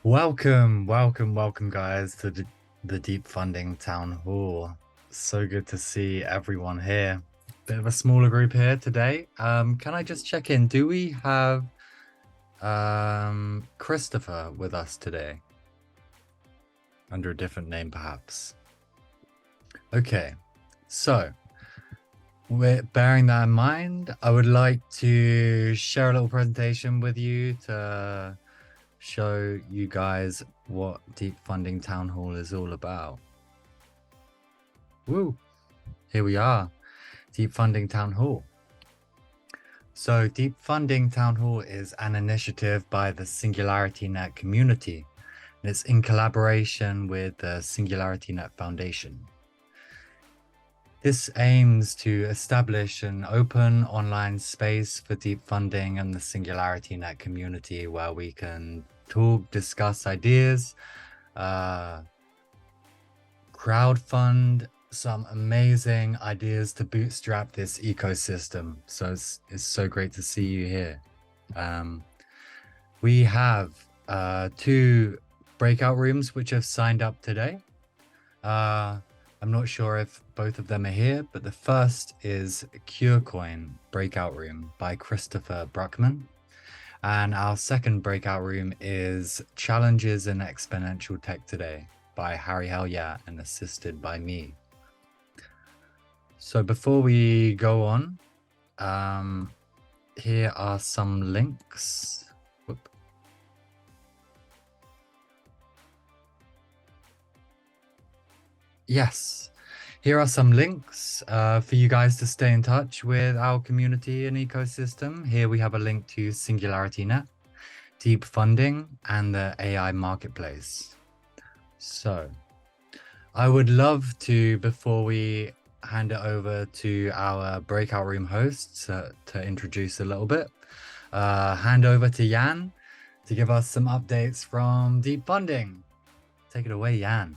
Welcome, guys, to the Deep Funding Town Hall. So good to see everyone here. Bit of a smaller group here today. Can I just check in? Do we have Christopher with us today? Under a different name, perhaps. Okay, so with bearing that in mind, I would like to share a little presentation with you to show you guys what Deep Funding Town Hall is all about. Woo! Here we are, Deep Funding Town Hall. So Deep Funding Town Hall is an initiative by the SingularityNET community, and it's in collaboration with the SingularityNET Foundation. This aims to establish an open online space for deep funding and the SingularityNET community where we can talk, discuss ideas, crowdfund some amazing ideas to bootstrap this ecosystem. So it's so great to see you here. We have 2 breakout rooms which have signed up today. I'm not sure if both of them are here, but the first is CureCoin breakout room by Christopher Bruckman. And our second breakout room is Challenges in Exponential Tech Today by Hellyer and assisted by me. So before we go on, here are some links. Whoop. Yes, here are some links for you guys to stay in touch with our community and ecosystem. Here we have a link to SingularityNET, Deep Funding, and the AI Marketplace. So I would love to, before we hand it over to our breakout room hosts to introduce a little bit, hand over to Jan to give us some updates from Deep Funding. Take it away, Jan.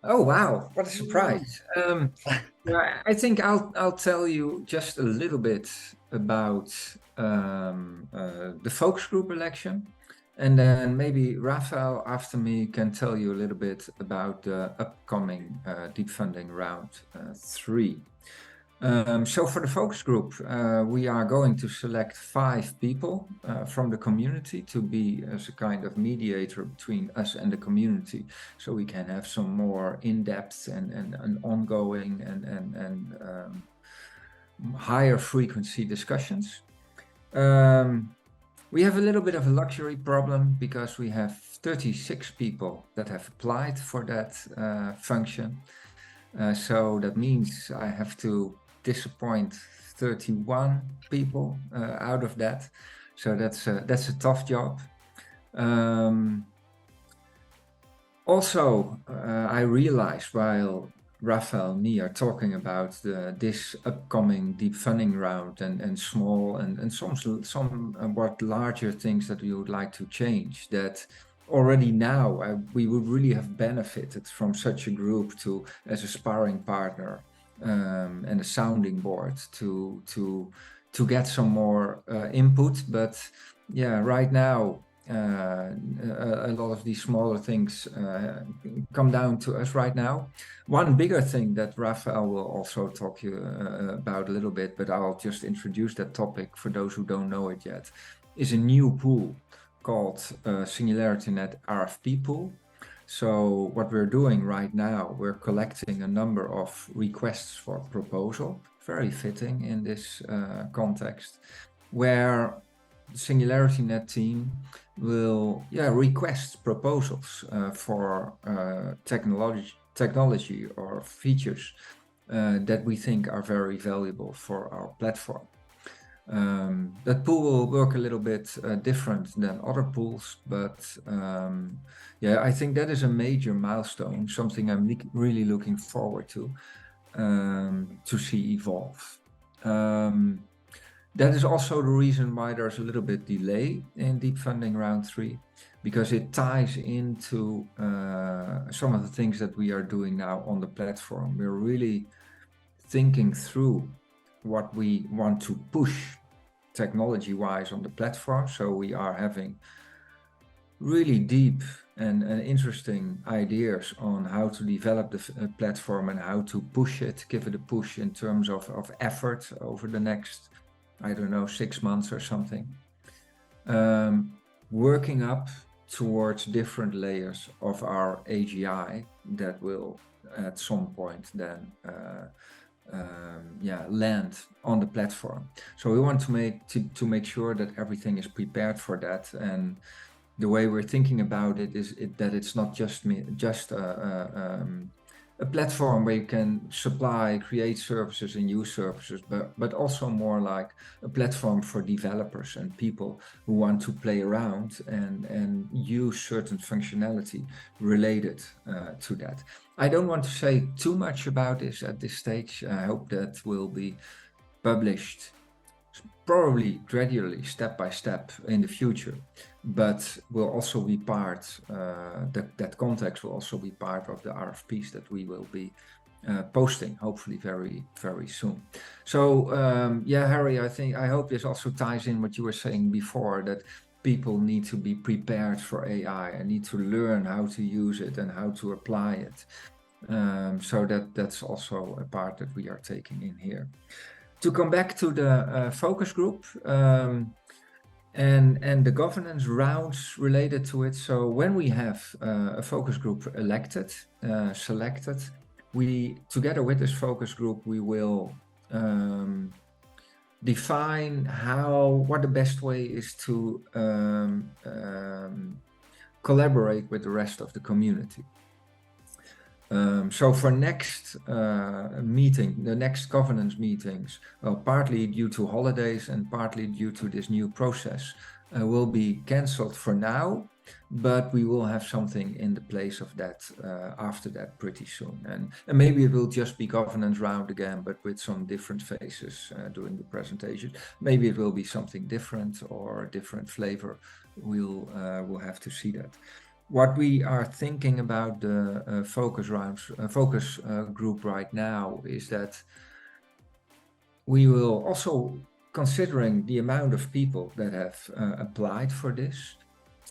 Oh wow, what a surprise. I think I'll tell you just a little bit about the focus group election, and then maybe Rafael after me can tell you a little bit about the upcoming Deep Funding Round 3. So for the focus group, we are going to select 5 people from the community to be as a kind of mediator between us and the community, so we can have some more in-depth and ongoing and higher frequency discussions. We have a little bit of a luxury problem because we have 36 people that have applied for that function. So that means I have to disappoint 31 people out of that. So that's a tough job. Also, I realized while Rafael and me are talking about this upcoming deep funding round and small and some somewhat larger things that we would like to change, that already now we would really have benefited from such a group as a sparring partner and a sounding board to get some more input. But yeah, right now a lot of these smaller things come down to us right now. One bigger thing that Rafael will also talk you about a little bit, but I'll just introduce that topic for those who don't know it yet, is a new pool called SingularityNET RFP pool. So what we're doing right now, we're collecting a number of requests for proposal, very fitting in this context, where the SingularityNET team will request proposals for technology or features that we think are very valuable for our platform. That pool will work a little bit different than other pools, but I think that is a major milestone, something I'm really looking forward to see evolve. That is also the reason why there's a little bit delay in Deep Funding Round 3, because it ties into some of the things that we are doing now on the platform. We're really thinking through what we want to push technology-wise on the platform. So we are having really deep and interesting ideas on how to develop the platform and how to push it, give it a push in terms of effort over the next, I don't know, 6 months or something. Working up towards different layers of our AGI that will at some point then land on the platform. So we want to make sure that everything is prepared for that, and the way we're thinking about it is that it's not just a platform where you can supply, create services and use services, but also more like a platform for developers and people who want to play around and use certain functionality related to that. I don't want to say too much about this at this stage. I hope that will be published probably gradually, step by step in the future, but will also be part, that context will also be part of the RFPs that we will be posting, hopefully very, very soon. So Harry, I hope this also ties in what you were saying before, that people need to be prepared for AI and need to learn how to use it and how to apply it. So that's also a part that we are taking in here. To come back to the focus group and the governance rounds related to it. So when we have a focus group selected, we, together with this focus group, we will define what the best way is to collaborate with the rest of the community. So for next meeting, the next governance meetings, partly due to holidays and partly due to this new process, will be cancelled for now, but we will have something in the place of that after that pretty soon. And maybe it will just be governance round again, but with some different faces during the presentation. Maybe it will be something different or a different flavor. We'll have to see that. What we are thinking about the focus group right now is that we will also, considering the amount of people that have applied for this,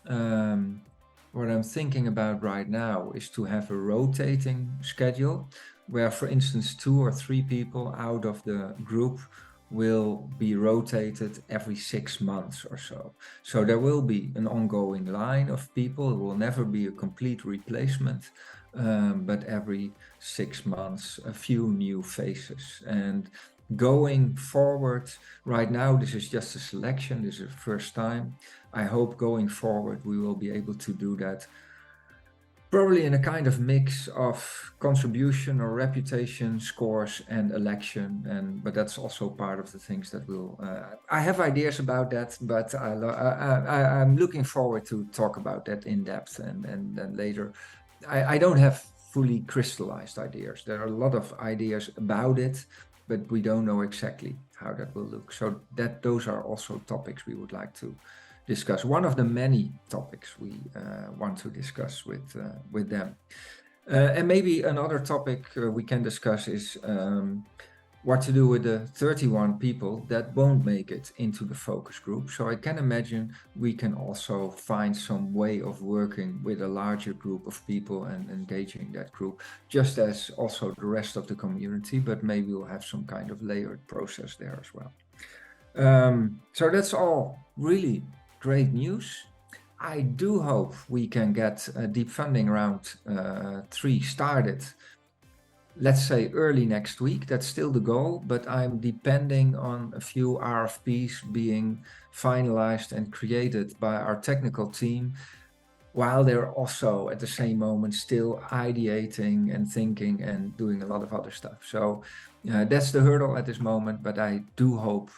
what I'm thinking about right now is to have a rotating schedule where, for instance, 2 or 3 people out of the group will be rotated every 6 months or so. So there will be an ongoing line of people. It will never be a complete replacement, but every 6 months, a few new faces. And going forward, right now, this is just a selection. This is the first time. I hope going forward, we will be able to do that probably in a kind of mix of contribution or reputation scores and election, but that's also part of the things that we'll. I have ideas about that, but I'm looking forward to talk about that in depth and later. I don't have fully crystallized ideas. There are a lot of ideas about it, but we don't know exactly how that will look. So those are also topics we would like to discuss. One of the many topics we want to discuss with them. And maybe another topic we can discuss is what to do with the 31 people that won't make it into the focus group. So I can imagine we can also find some way of working with a larger group of people and engaging that group, just as also the rest of the community, but maybe we'll have some kind of layered process there as well. So that's all really great news. I do hope we can get a Deep Funding round 3 started, let's say early next week. That's still the goal, but I'm depending on a few RFPs being finalized and created by our technical team, while they're also at the same moment still ideating and thinking and doing a lot of other stuff. So that's the hurdle at this moment, but I do hope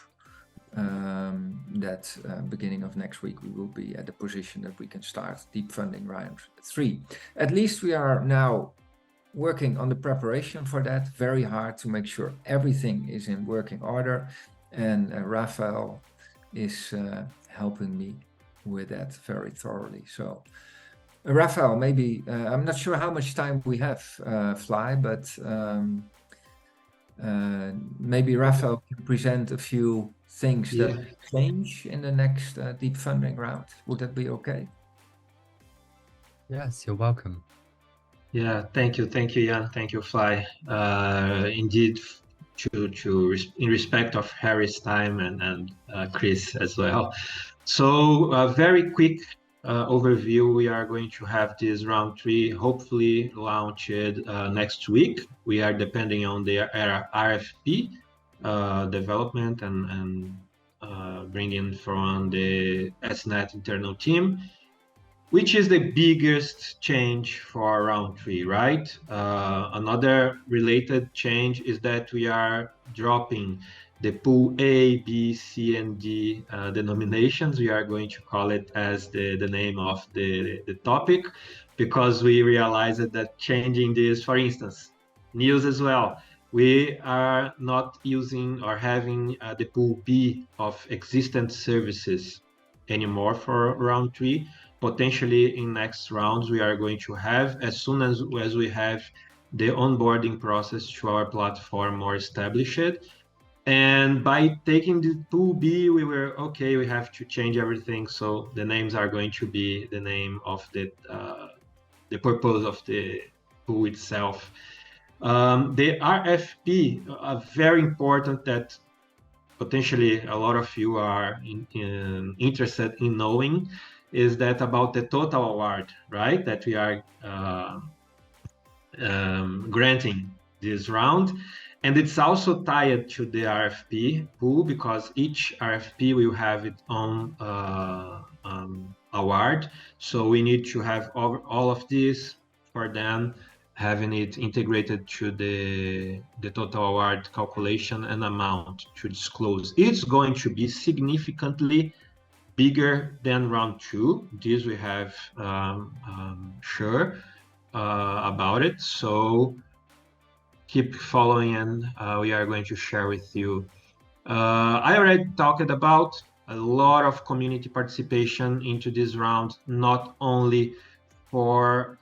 that beginning of next week we will be at the position that we can start Deep Funding round 3. At least we are now working on the preparation for that very hard to make sure everything is in working order, and Rafael is helping me with that very thoroughly. So Rafael, maybe I'm not sure how much time we have, Fly, but maybe Rafael can present a few things that change in the next Deep Funding round. Would that be okay? Yes, you're welcome. Yeah, thank you, Jan, thank you, Fly. Indeed, in respect of Harry's time and Chris as well. So a very quick overview. We are going to have this round 3 hopefully launched next week. We are depending on the RFP development and bringing from the SNET internal team, which is the biggest change for round 3, right? Another related change is that we are dropping the pool A, B, C, and D denominations. We are going to call it as the name of the topic, because we realized that changing this, for instance, news as well, we are not using or having the pool B of existent services anymore for round 3. Potentially in next rounds, we are going to have, as soon as we have the onboarding process to our platform more established. And by taking the pool B, we were, okay, we have to change everything. So the names are going to be the name of the purpose of the pool itself. The RFP are very important, that potentially a lot of you are interested in knowing, is that about the total award, right? That we are granting this round. And it's also tied to the RFP pool, because each RFP will have its own award. So we need to have all of this for them, having it integrated to the total award calculation and amount to disclose. It's going to be significantly bigger than round 2. This we have sure about it. So keep following, and we are going to share with you. I already talked about a lot of community participation into this round, not only for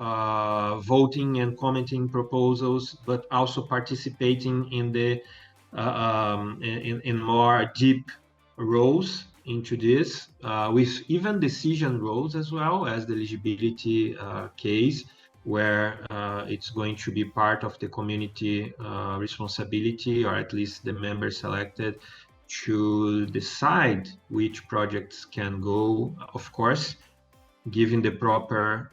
voting and commenting proposals, but also participating in the in more deep roles into this, with even decision roles as well as the eligibility case, where it's going to be part of the community responsibility, or at least the members selected, to decide which projects can go, of course, giving the proper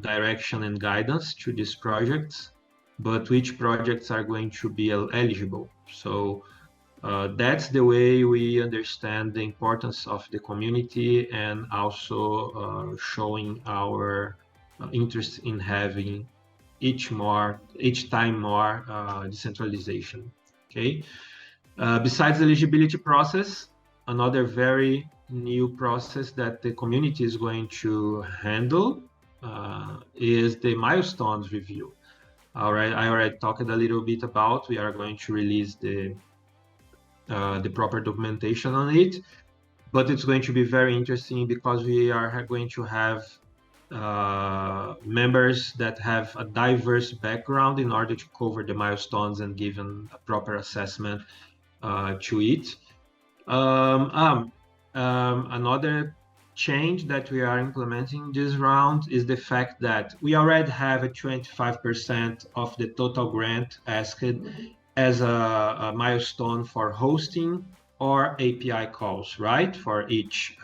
direction and guidance to these projects, but which projects are going to be eligible. So that's the way we understand the importance of the community, and also showing our interest in having each time more decentralization. Okay. Besides the eligibility process, another very new process that the community is going to handle is the milestones review. All right, I already talked a little bit about. We are going to release the proper documentation on it, but it's going to be very interesting, because we are going to have members that have a diverse background in order to cover the milestones and given a proper assessment to it. Another change that we are implementing this round is the fact that we already have a 25% of the total grant asked as a milestone for hosting or API calls, right? For each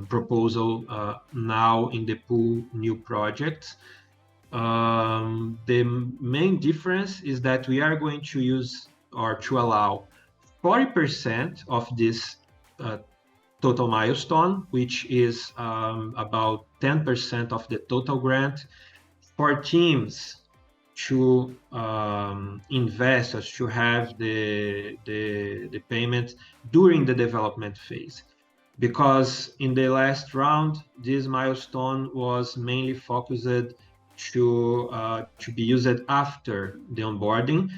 proposal now in the pool new projects. The main difference is that we are going to use, or to allow, 40% of this total milestone, which is about 10% of the total grant, for teams to invest, or to have the payment during the development phase. Because in the last round, this milestone was mainly focused to be used after the onboarding,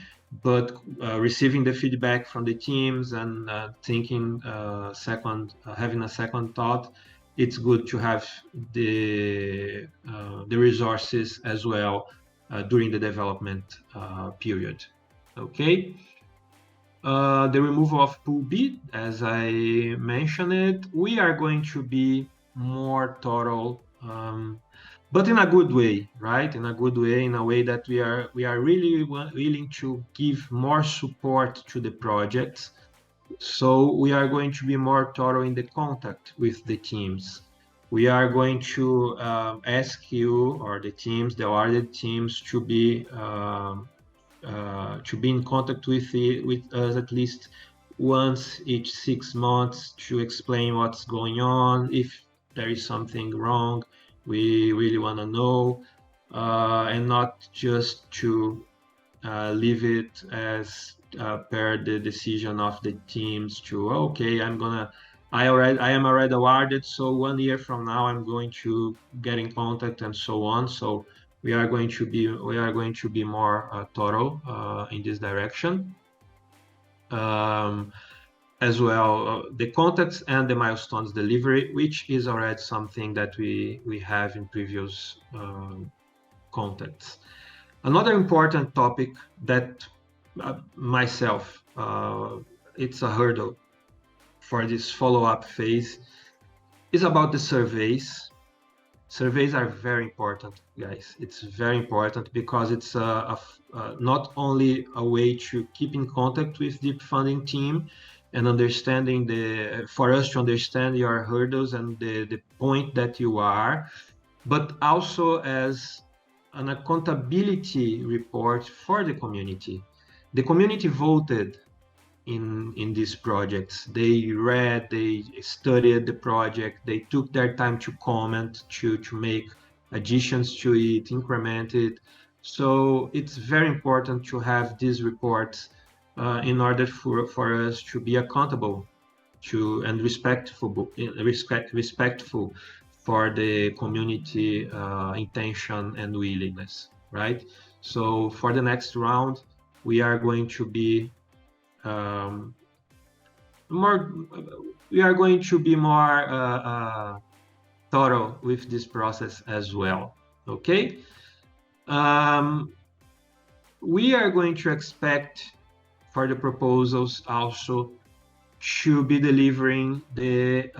but receiving the feedback from the teams and thinking having a second thought, it's good to have the resources as well during the development period. Okay. The removal of pool B, as I mentioned it, we are going to be more thorough, but in a good way, right? In a good way, in a way that we are really willing to give more support to the projects. So we are going to be more thorough in the contact with the teams. We are going to ask you or the teams, the awarded teams, to be in contact with us at least once each 6 months to explain what's going on. If there is something wrong, we really want to know, and not just to leave it as per the decision of the teams to, okay, I am already awarded, so 1 year from now I'm going to get in contact and so on. So we are going to be more thorough in this direction. As well, the contacts and the milestones delivery, which is already something that we have in previous contacts. Another important topic that myself, it's a hurdle for this follow-up phase, is about the surveys. Surveys are very important, guys. It's very important because it's not only a way to keep in contact with the funding team and understanding for us to understand your hurdles and the point that you are, but also as an accountability report for the community. The community voted in these projects. They read, they studied the project, they took their time to comment, to make additions to it, increment it. So it's very important to have these reports in order for us to be accountable and respectful for the community intention and willingness, right? So for the next round, we are going to be more thorough with this process as well. Okay. We are going to expect for the proposals also to be delivering the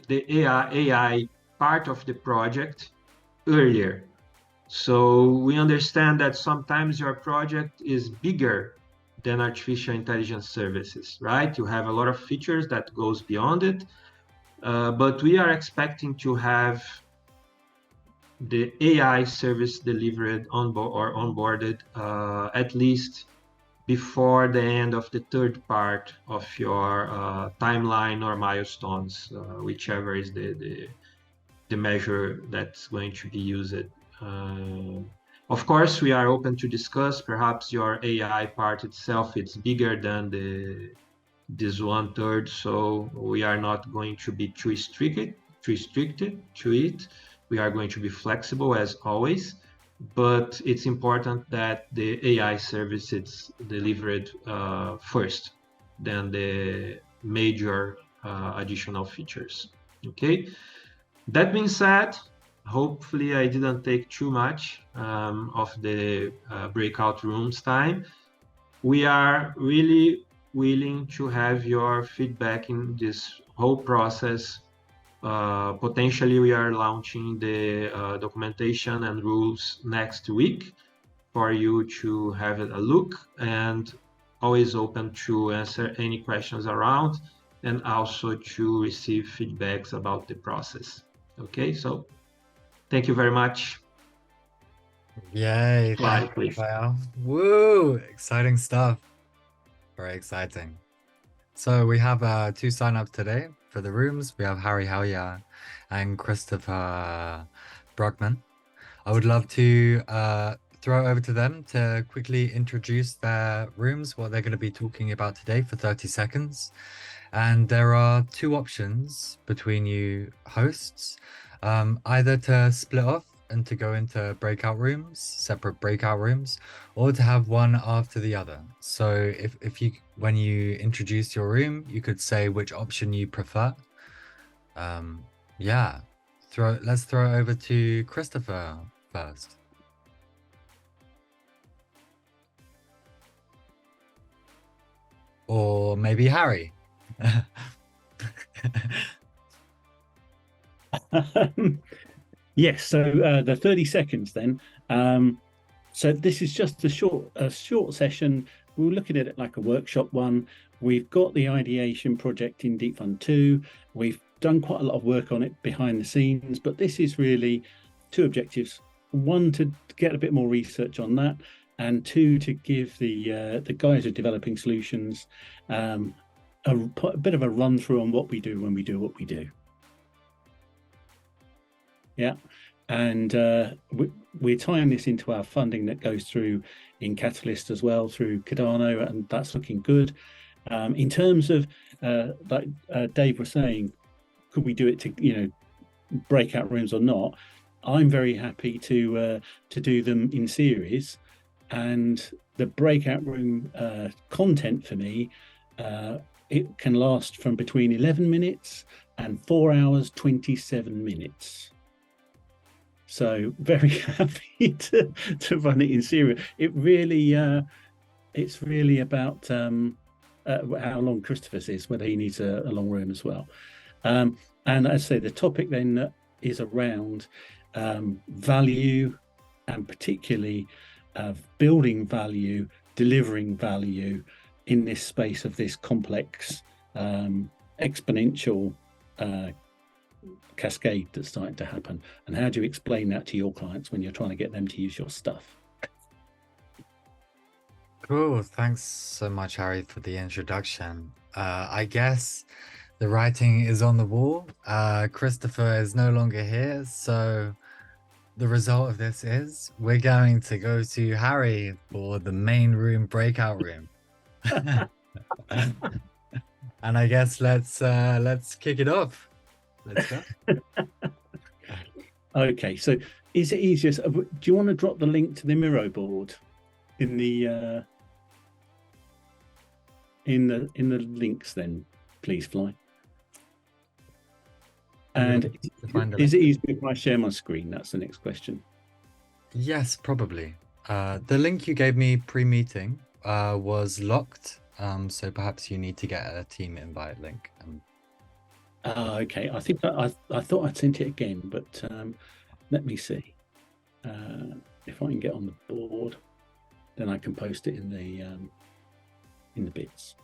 AI part of the project earlier. So we understand that sometimes your project is bigger than artificial intelligence services, right? You have a lot of features that goes beyond it, but we are expecting to have the AI service delivered onboarded at least before the end of the third part of your timeline or milestones, whichever is the measure that's going to be used. Of course, we are open to discuss. Perhaps your AI part itself it's bigger than this 1/3, so we are not going to be too restricted to it. We are going to be flexible as always, but it's important that the AI service is delivered first than the major additional features. Okay. That being said, hopefully I didn't take too much of the breakout rooms time. We are really willing to have your feedback in this whole process. Potentially we are launching the documentation and rules next week for you to have a look, and always open to answer any questions around and also to receive feedbacks about the process. Okay, so thank you very much. Yay, Slide, thank you, please. Rafael. Woo, exciting stuff. Very exciting. So we have 2 signups today for the rooms. We have Hellyer and Christopher Brockman. I would love to throw it over to them to quickly introduce their rooms, what they're going to be talking about today for 30 seconds. And there are 2 options between you hosts, either to split off and to go into breakout rooms, separate breakout rooms, or to have one after the other. So if you, when you introduce your room, you could say which option you prefer. Yeah, let's throw it over to Christopher first. Or maybe Harry. Yes, so the 30 seconds then. So this is just a short session. We were looking at it like a workshop one. We've got the ideation project in Deep Fund 2. We've done quite a lot of work on it behind the scenes, but this is really 2 objectives. 1, to get a bit more research on that, and 2, to give the guys who are developing solutions a bit of a run through on what we do when we do what we do. Yeah, and we're tying this into our funding that goes through in Catalyst as well through Cardano, and that's looking good. In terms of like Dave was saying, could we do it to breakout rooms or not? I'm very happy to do them in series, and the breakout room content for me, it can last from between 11 minutes and 4 hours 27 minutes. So very happy to run it in series. It really it's really about how long Christopher's is, whether he needs a long room as well. And as I say, the topic then is around value, and particularly building value, delivering value in this space of this complex exponential cascade that's starting to happen. And how do you explain that to your clients when you're trying to get them to use your stuff? Cool. Thanks so much, Harry, for the introduction. I guess the writing is on the wall. Christopher is no longer here, so the result of this is we're going to go to Harry for the main room breakout room. And I guess let's kick it off. Let's go. Okay, so is it easiest? Do you want to drop the link to the Miro board in the links then, please, Fly? And is it easy if I share my screen? That's the next question. Yes, probably. The link you gave me pre-meeting was locked, so perhaps you need to get a team invite link. Okay, I think I thought I'd sent it again, but let me see. If I can get on the board, then I can post it in the bits.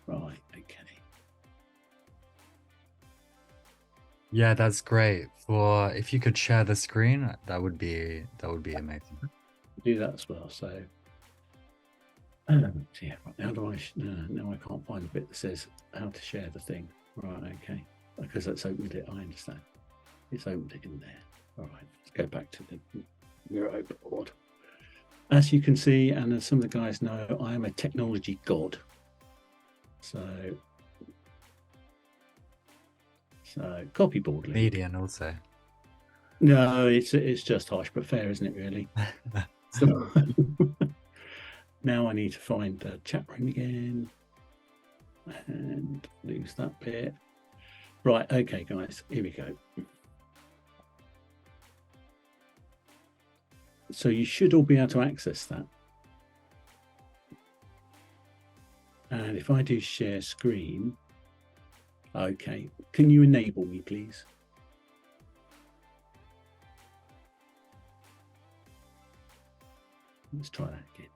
Right. Okay. Yeah, that's great. If you could share the screen, that would be amazing. Do that as well. So yeah, right, how do I? No, I can't find the bit that says how to share the thing. Right. Okay. Because that's opened it. I understand. It's opened it in there. All right. Let's go back to the Miro board. As you can see, and as some of the guys know, I am a technology god. So copy board link. Median also. No, it's just harsh but fair, isn't it, really? So now I need to find the chat room again and lose that bit. Right, okay, guys, here we go. So you should all be able to access that. And if I do share screen, okay, can you enable me, please? Let's try that again.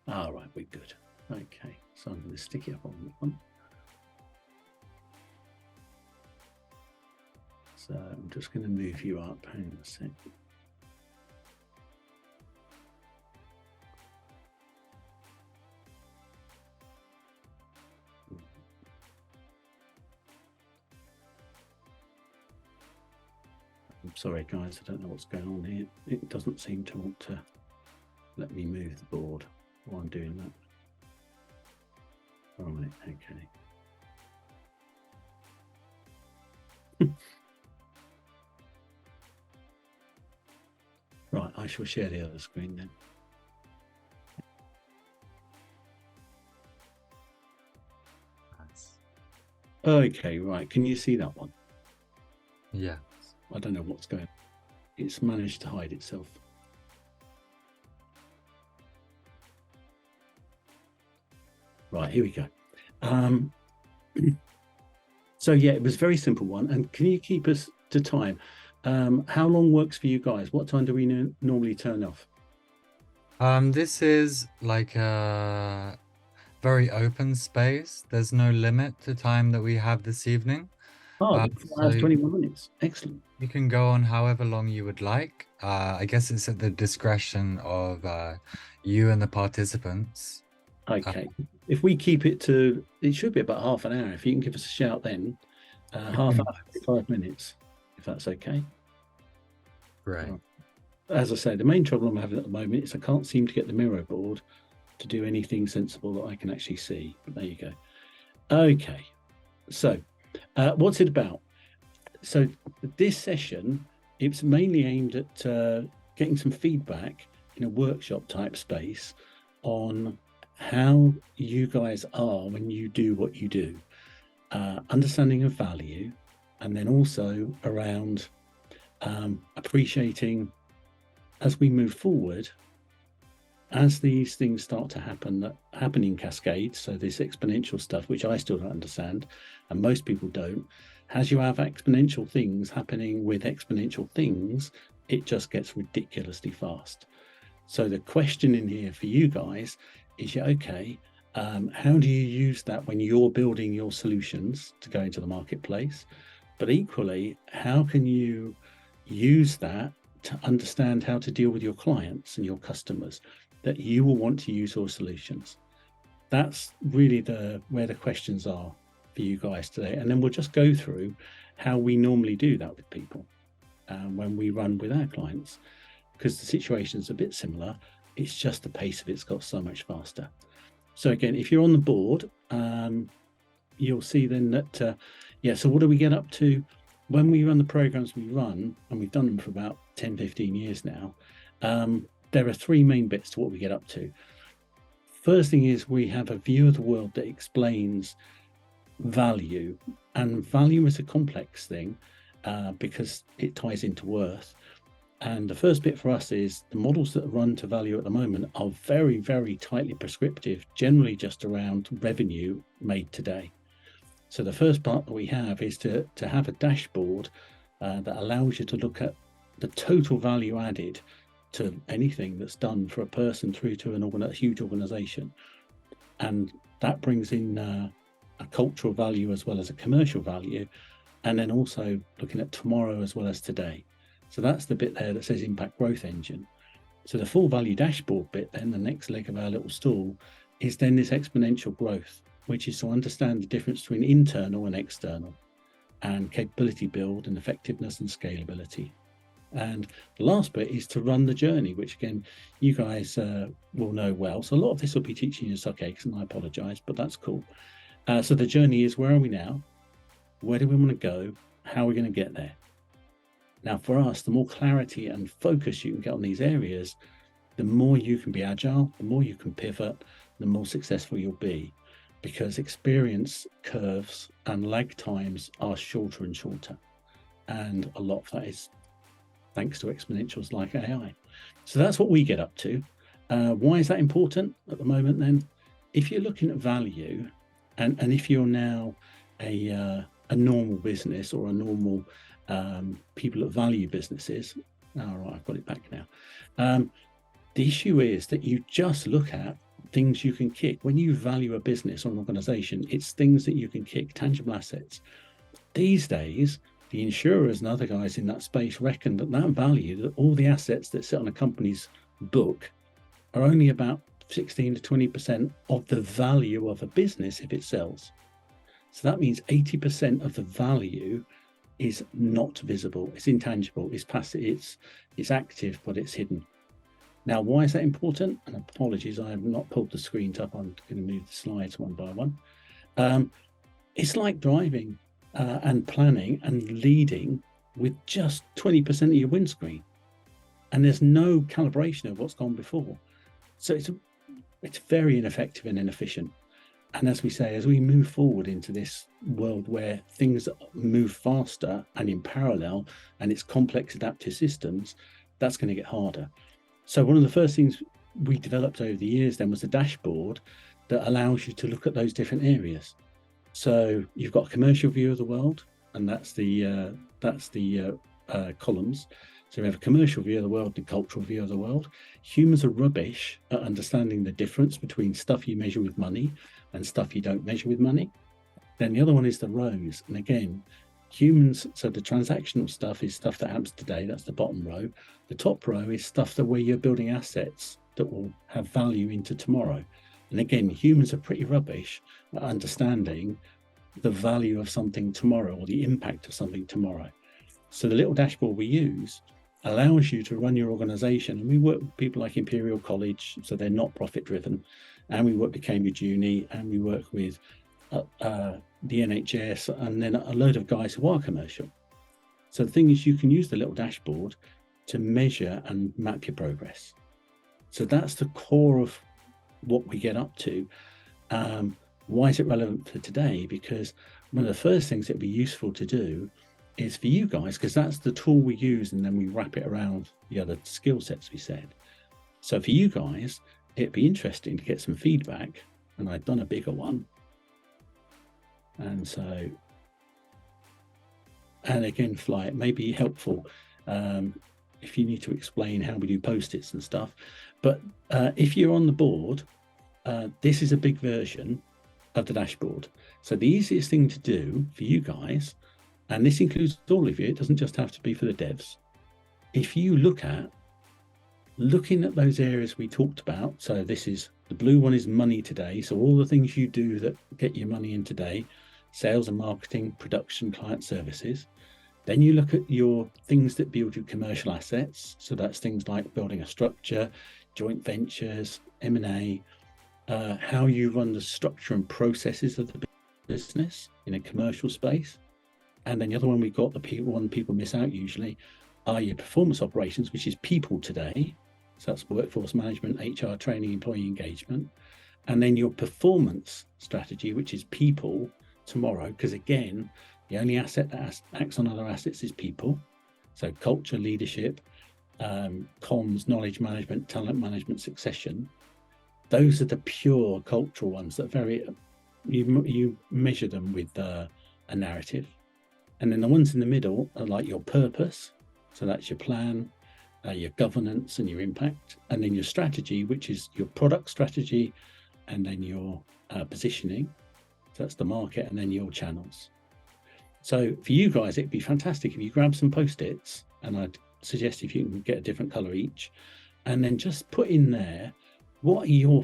All right, we're good. Okay, so I'm going to stick it up on that one. So I'm just going to move you up. Hang on a sec. I'm sorry, guys, I don't know what's going on here. It doesn't seem to want to let me move the board while I'm doing that. All right, okay. Right, I shall share the other screen then. Okay, right. Can you see that one? Yeah. I don't know what's going on. It's managed to hide itself. Right, here we go. So yeah, it was a very simple one. And can you keep us to time? How long works for you guys? What time do we normally turn off? This is like a very open space. There's no limit to time that we have this evening. Oh, 4 hours, So 21 minutes. Excellent. you can go on however long you would like. I guess it's at the discretion of you and the participants. Okay. If we keep it to, it should be about half an hour. If you can give us a shout then, half hour, 5 minutes, if that's okay. Great. As I say, the main trouble I'm having at the moment is I can't seem to get the Miro board to do anything sensible that I can actually see. But there you go. Okay. So what's it about? So this session, it's mainly aimed at getting some feedback in a workshop type space on how you guys are when you do what you do, understanding of value, and then also around appreciating as we move forward, as these things start to happen in cascades. So this exponential stuff, which I still don't understand, and most people don't, as you have exponential things happening with exponential things, it just gets ridiculously fast. So the question in here for you guys is, okay, how do you use that when you're building your solutions to go into the marketplace? But equally, how can you use that to understand how to deal with your clients and your customers that you will want to use your solutions? That's really where the questions are for you guys today. And then we'll just go through how we normally do that with people when we run with our clients, because the situation's a bit similar. It's just the pace of it's got so much faster. So again, if you're on the board, you'll see then that, so what do we get up to when we run the programs we run, and we've done them for about 10, 15 years now. There are 3 main bits to what we get up to. First thing is we have a view of the world that explains value, and value is a complex thing because it ties into worth. And the first bit for us is the models that run to value at the moment are very, very tightly prescriptive, generally just around revenue made today. So the first part that we have is to have a dashboard that allows you to look at the total value added to anything that's done for a person through to a huge organization. And that brings in a cultural value as well as a commercial value, and then also looking at tomorrow as well as today. So that's the bit there that says impact growth engine. So the full value dashboard bit, then the next leg of our little stool, is then this exponential growth, which is to understand the difference between internal and external, and capability build and effectiveness and scalability. And the last bit is to run the journey, which again, you guys will know well. So a lot of this will be teaching you suck eggs, and I apologize, but that's cool. So the journey is, where are we now? Where do we want to go? How are we going to get there? Now, for us, the more clarity and focus you can get on these areas, the more you can be agile, the more you can pivot, the more successful you'll be, because experience curves and lag times are shorter and shorter. And a lot of that is thanks to exponentials like AI. So that's what we get up to. Why is that important at the moment then? If you're looking at value, and if you're now a normal business or a normal people at value businesses, all right, I've got it back now. The issue is that you just look at things you can kick. When you value a business or an organization, it's things that you can kick, tangible assets. These days, the insurers and other guys in that space reckon that value, that all the assets that sit on a company's book, are only about 16 to 20% of the value of a business if it sells. So that means 80% of the value is not visible, it's intangible, it's passive, it's active, but it's hidden. Now, why is that important? And apologies, I have not pulled the screens up. I'm going to move the slides one by one. It's like driving and planning and leading with just 20% of your windscreen, and there's no calibration of what's gone before. So it's very ineffective and inefficient. And as we say, as we move forward into this world where things move faster and in parallel, and it's complex adaptive systems, that's going to get harder. So one of the first things we developed over the years then was a dashboard that allows you to look at those different areas. So you've got a commercial view of the world, and that's the columns. So we have a commercial view of the world and a cultural view of the world. Humans are rubbish at understanding the difference between stuff you measure with money and stuff you don't measure with money. Then the other one is the rows. And again, humans, so the transactional stuff is stuff that happens today. That's the bottom row. The top row is stuff that where you're building assets that will have value into tomorrow. And again, humans are pretty rubbish at understanding the value of something tomorrow or the impact of something tomorrow. So the little dashboard we use allows you to run your organization. And we work with people like Imperial College, so they're not profit driven. And we work with Cambridge Uni, and we work with the NHS, and then a load of guys who are commercial. So the thing is, you can use the little dashboard to measure and map your progress. So that's the core of what we get up to. Why is it relevant for today? Because one of the first things that would be useful to do is for you guys, because that's the tool we use, and then we wrap it around the other skill sets we said. So for you guys, it'd be interesting to get some feedback, and I've done a bigger one. And so, and again, Fly, it may be helpful if you need to explain how we do post-its and stuff. But if you're on the board, this is a big version of the dashboard. So the easiest thing to do for you guys, and this includes all of you, it doesn't just have to be for the devs. If you looking at those areas we talked about, so this is, the blue one is money today. So all the things you do that get your money in today, sales and marketing, production, client services. Then you look at your things that build your commercial assets. So that's things like building a structure, joint ventures, M&A, how you run the structure and processes of the business in a commercial space. And then the other one we've got, the one people miss out usually, are your performance operations, which is people today. So that's workforce management, HR training, employee engagement. And then your performance strategy, which is people tomorrow, because again, the only asset that acts on other assets is people. So culture, leadership, comms, knowledge management, talent management, succession. Those are the pure cultural ones that you measure them with a narrative. And then the ones in the middle are like your purpose. So that's your plan, your governance and your impact. And then your strategy, which is your product strategy, and then your positioning. So that's the market, and then your channels. So for you guys, it'd be fantastic if you grab some post-its, and I'd suggest if you can get a different color each, and then just put in there, what are your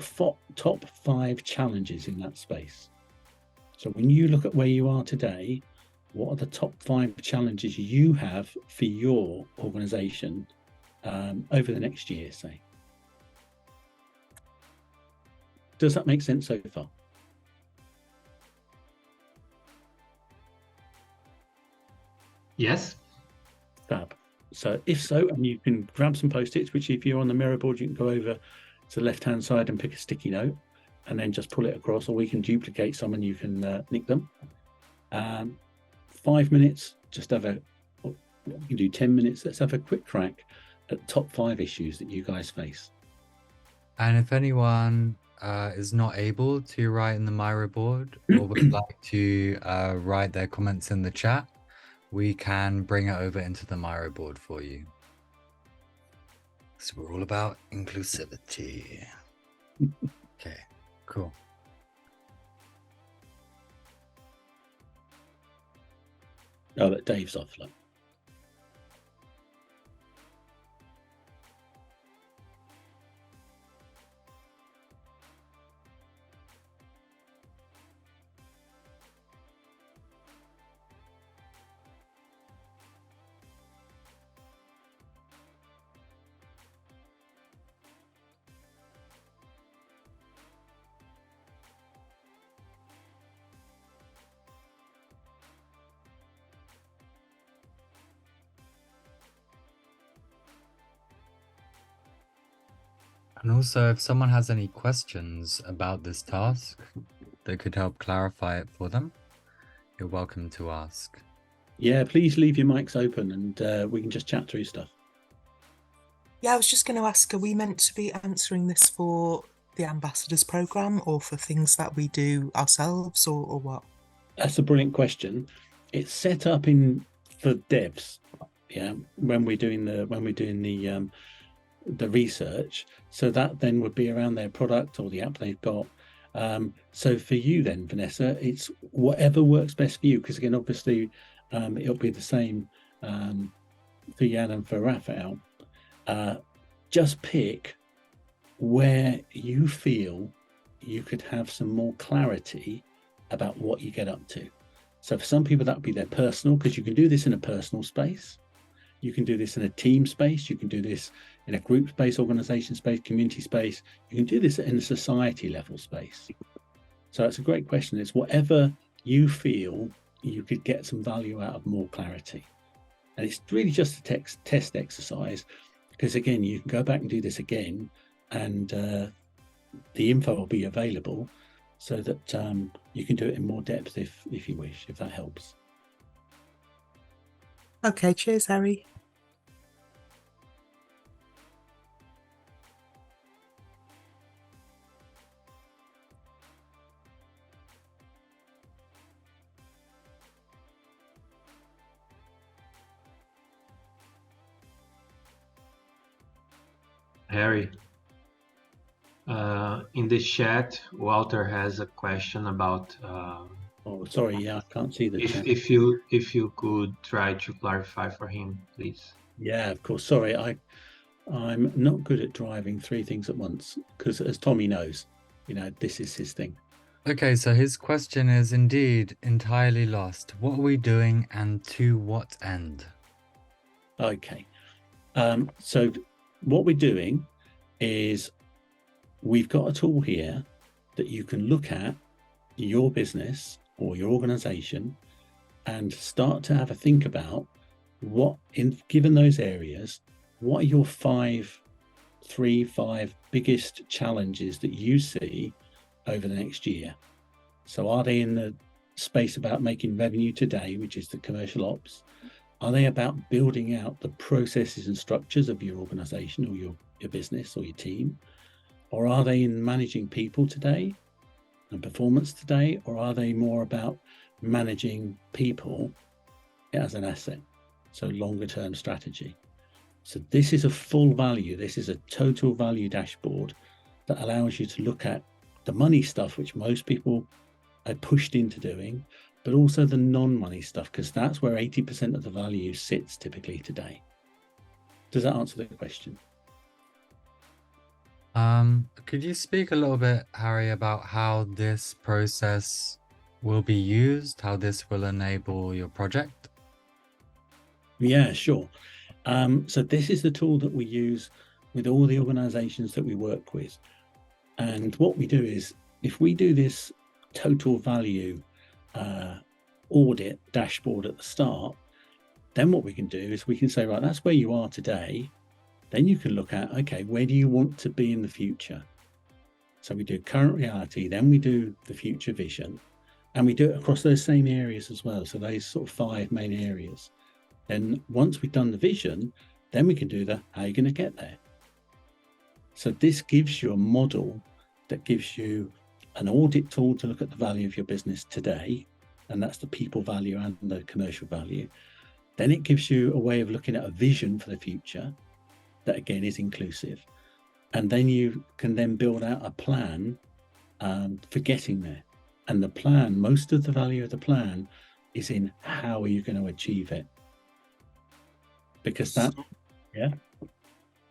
top 5 challenges in that space? So when you look at where you are today, what are the top 5 challenges you have for your organization over the next year, say? Does that make sense so far? Yes. Fab. So if so, and you can grab some post-its, which if you're on the Miro board, you can go over to the left-hand side and pick a sticky note and then just pull it across, or we can duplicate some and you can nick them. 5 minutes, just have you can do 10 minutes. Let's have a quick crack at top 5 issues that you guys face. And if anyone is not able to write in the Miro board, or would like to write their comments in the chat, we can bring it over into the Miro board for you. So we're all about inclusivity. Okay, cool. Oh, that Dave's off. Look. And also, if someone has any questions about this task that could help clarify it for them, you're welcome to ask. Yeah, please leave your mics open and we can just chat through stuff. Yeah, I was just going to ask, are we meant to be answering this for the Ambassadors program or for things that we do ourselves, or what? That's a brilliant question. It's set up for devs, yeah, when we're doing the research. So that then would be around their product or the app they've got. So for you then, Vanessa, it's whatever works best for you, because again, obviously, it'll be the same for Jan and for Rafael. Just pick where you feel you could have some more clarity about what you get up to. So for some people, that would be their personal, because you can do this in a personal space. You can do this in a team space. You can do this in a group space, organization space, community space. You can do this in a society level space. So it's a great question. It's whatever you feel you could get some value out of more clarity. And it's really just a test exercise, because again, you can go back and do this again, and the info will be available so that you can do it in more depth if you wish, if that helps. Okay, cheers, Harry. Harry, in the chat, Walter has a question about. Oh, sorry, yeah, I can't see the chat. If you could try to clarify for him, please. Yeah, of course. Sorry, I'm not good at driving three things at once, because as Tommy knows, this is his thing. Okay, so his question is indeed entirely lost. What are we doing and to what end? Okay. So what we're doing is we've got a tool here that you can look at your business or your organization and start to have a think about given those areas, what are your 5 biggest challenges that you see over the next year? So are they in the space about making revenue today, which is the commercial ops? Are they about building out the processes and structures of your organization or your business or your team? Or are they in managing people today and performance today? Or are they more about managing people as an asset? So longer term strategy. So this is a full value. This is a total value dashboard that allows you to look at the money stuff, which most people are pushed into doing, but also the non-money stuff, because that's where 80% of the value sits typically today. Does that answer the question? Could you speak a little bit, Harry, about how this process will be used, how this will enable your project? Yeah, sure. So this is the tool that we use with all the organizations that we work with. And what we do is, if we do this total value audit dashboard at the start, then what we can do is we can say, right, that's where you are today. Then you can look at, okay, where do you want to be in the future? So we do current reality, then we do the future vision, and we do it across those same areas as well. So those sort of 5 main areas. Then once we've done the vision, then we can do how you're going to get there. So this gives you a model that gives you an audit tool to look at the value of your business today, and that's the people value and the commercial value. Then it gives you a way of looking at a vision for the future that again is inclusive. And then you can then build out a plan for getting there. And the plan, most of the value of the plan is in how are you going to achieve it? Because that, yeah.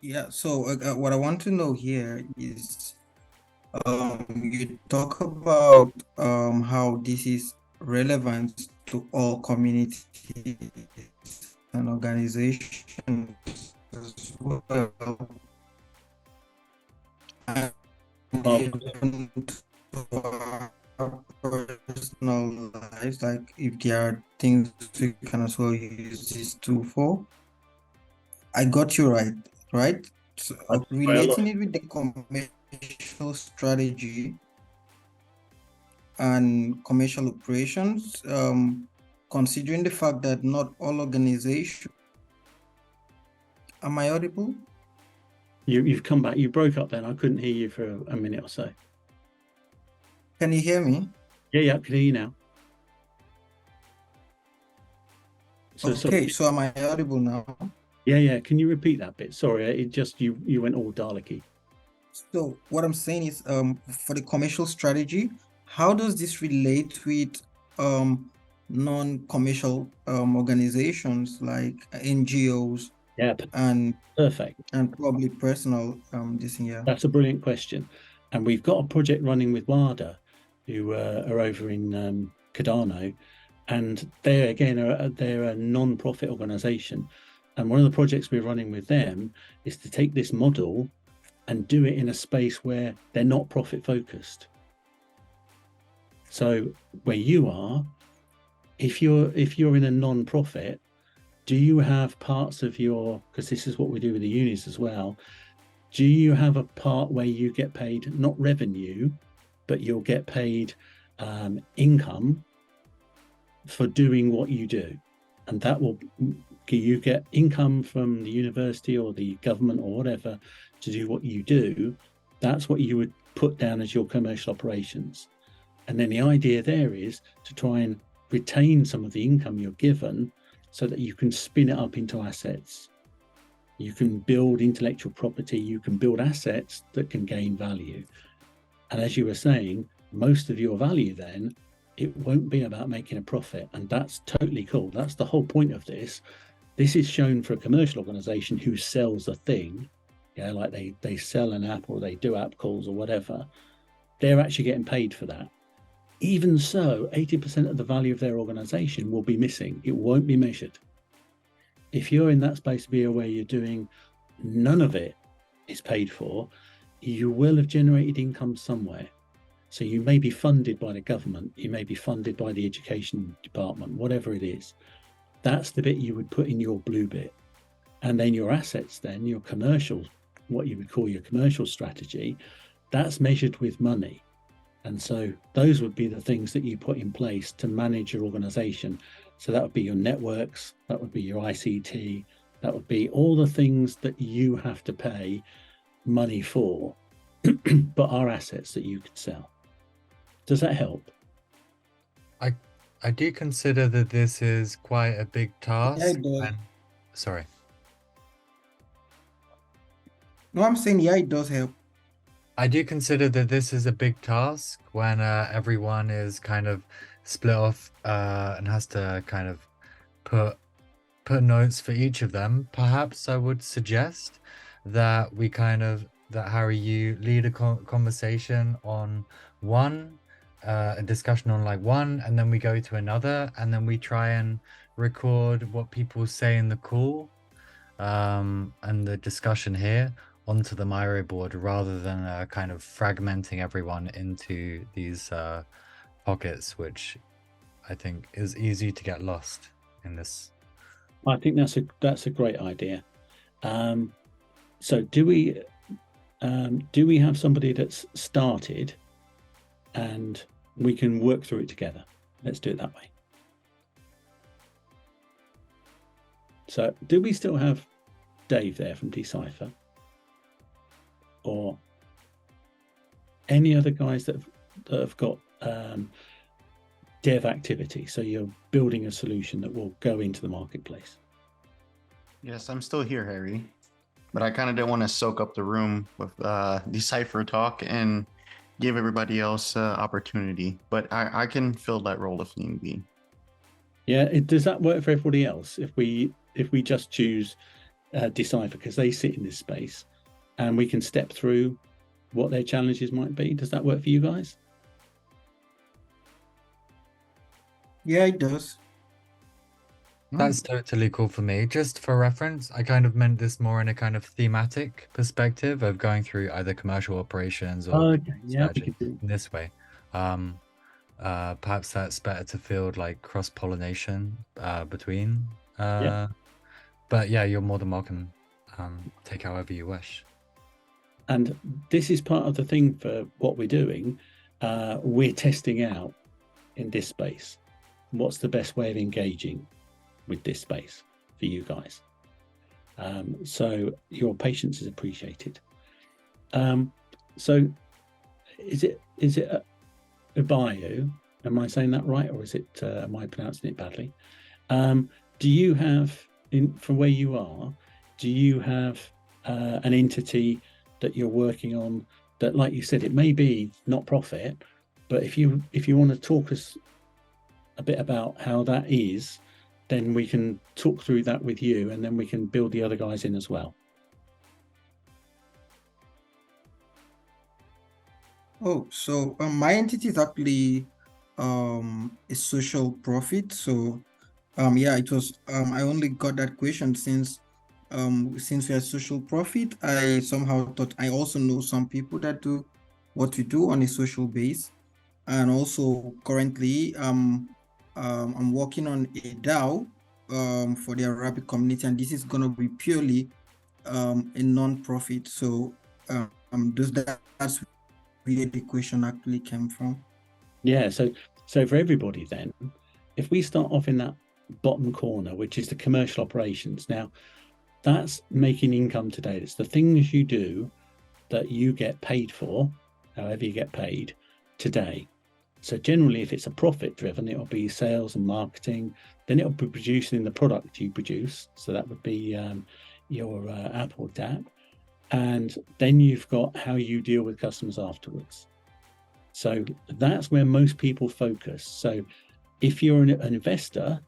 Yeah, so what I want to know here is you talk about how this is relevant to all communities and organizations as well. And even to our personal lives, like if there are things we can also use this tool for. I got you right? So, relating it with the commercial strategy and commercial operations, considering the fact that not all organizations. Am I audible? You've come back. You broke up then. I couldn't hear you for a minute or so. Can you hear me? Yeah, I can hear you now. Okay, so am I audible now? Yeah. Can you repeat that bit? Sorry, it just you went all Dalek-y. So what I'm saying is, for the commercial strategy, how does this relate with non-commercial organizations like NGOs Yeah, and perfect. probably personal this year? That's a brilliant question. And we've got a project running with WADA, who are over in Cardano, and they're a non-profit organization. And one of the projects we're running with them is to take this model and do it in a space where they're not profit focused. So where you are, if you're in a non-profit, do you have parts of your, because this is what we do with the unis as well, do you have a part where you get paid not revenue, but you'll get paid income for doing what you do? And that will, you get income from the university or the government or whatever to do what you do. That's what you would put down as your commercial operations. And then the idea there is to try and retain some of the income you're given so that you can spin it up into assets. You can build intellectual property, you can build assets that can gain value. And as you were saying, most of your value then, it won't be about making a profit. And that's totally cool. That's the whole point of this. This is shown for a commercial organization who sells a thing, yeah, like they sell an app or they do app calls or whatever. They're actually getting paid for that. Even so, 80% of the value of their organization will be missing. It won't be measured. If you're in that space where you're doing none of it is paid for, you will have generated income somewhere. So you may be funded by the government, you may be funded by the education department, whatever it is. That's the bit you would put in your blue bit. And then your assets, then your commercial, what you would call your commercial strategy, that's measured with money. And so those would be the things that you put in place to manage your organization. So that would be your networks, that would be your ICT, that would be all the things that you have to pay money for, but are assets that you could sell. Does that help? I do consider that this is quite a big task. Yeah, it does. And, sorry. No, I'm saying, yeah, it does help. I do consider that this is a big task when everyone is kind of split off and has to kind of put notes for each of them. Perhaps I would suggest that Harry, you lead a conversation on one, a discussion on like one, and then we go to another, and then we try and record what people say in the call and the discussion here onto the Miro board, rather than kind of fragmenting everyone into these pockets, which I think is easy to get lost in this. I think that's a great idea. So do we have somebody that's started and we can work through it together? Let's do it that way. So do we still have Dave there from Decipher? Or any other guys that have got dev activity? So you're building a solution that will go into the marketplace. Yes, I'm still here, Harry. But I kind of didn't want to soak up the room with Decipher talk and give everybody else opportunity. But I can fill that role if need be. Yeah, does that work for everybody else? If we just choose Decipher, because they sit in this space, and we can step through what their challenges might be. Does that work for you guys? Yeah, it does. That's totally cool for me. Just for reference, I kind of meant this more in a kind of thematic perspective of going through either commercial operations or strategy in this way. Perhaps that's better to field like cross-pollination between. But yeah, you're more than welcome. Take however you wish. And this is part of the thing for what we're doing. We're testing out in this space. What's the best way of engaging with this space for you guys? So your patience is appreciated. So is it Ubayu? Am I saying that right, or is it am I pronouncing it badly? do you have, from where you are, do you have an entity that you're working on that, like you said, it may be not profit, but if you want to talk us a bit about how that is, then we can talk through that with you, and then we can build the other guys in as well. Oh, so my entity is actually a social profit. So yeah, it was I only got that question since we are social profit. I somehow thought I also know some people that do what we do on a social base. And also currently I'm working on a DAO for the Arabic community, and this is going to be purely a non-profit. So that's where the question actually came from. Yeah, so for everybody then, if we start off in that bottom corner, which is the commercial operations, now that's making income today. It's the things you do that you get paid for, however you get paid today. So generally, if it's a profit driven, it'll be sales and marketing, then it'll be producing the product you produce. So that would be your app or DApp. And then you've got how you deal with customers afterwards. So that's where most people focus. So if you're an investor,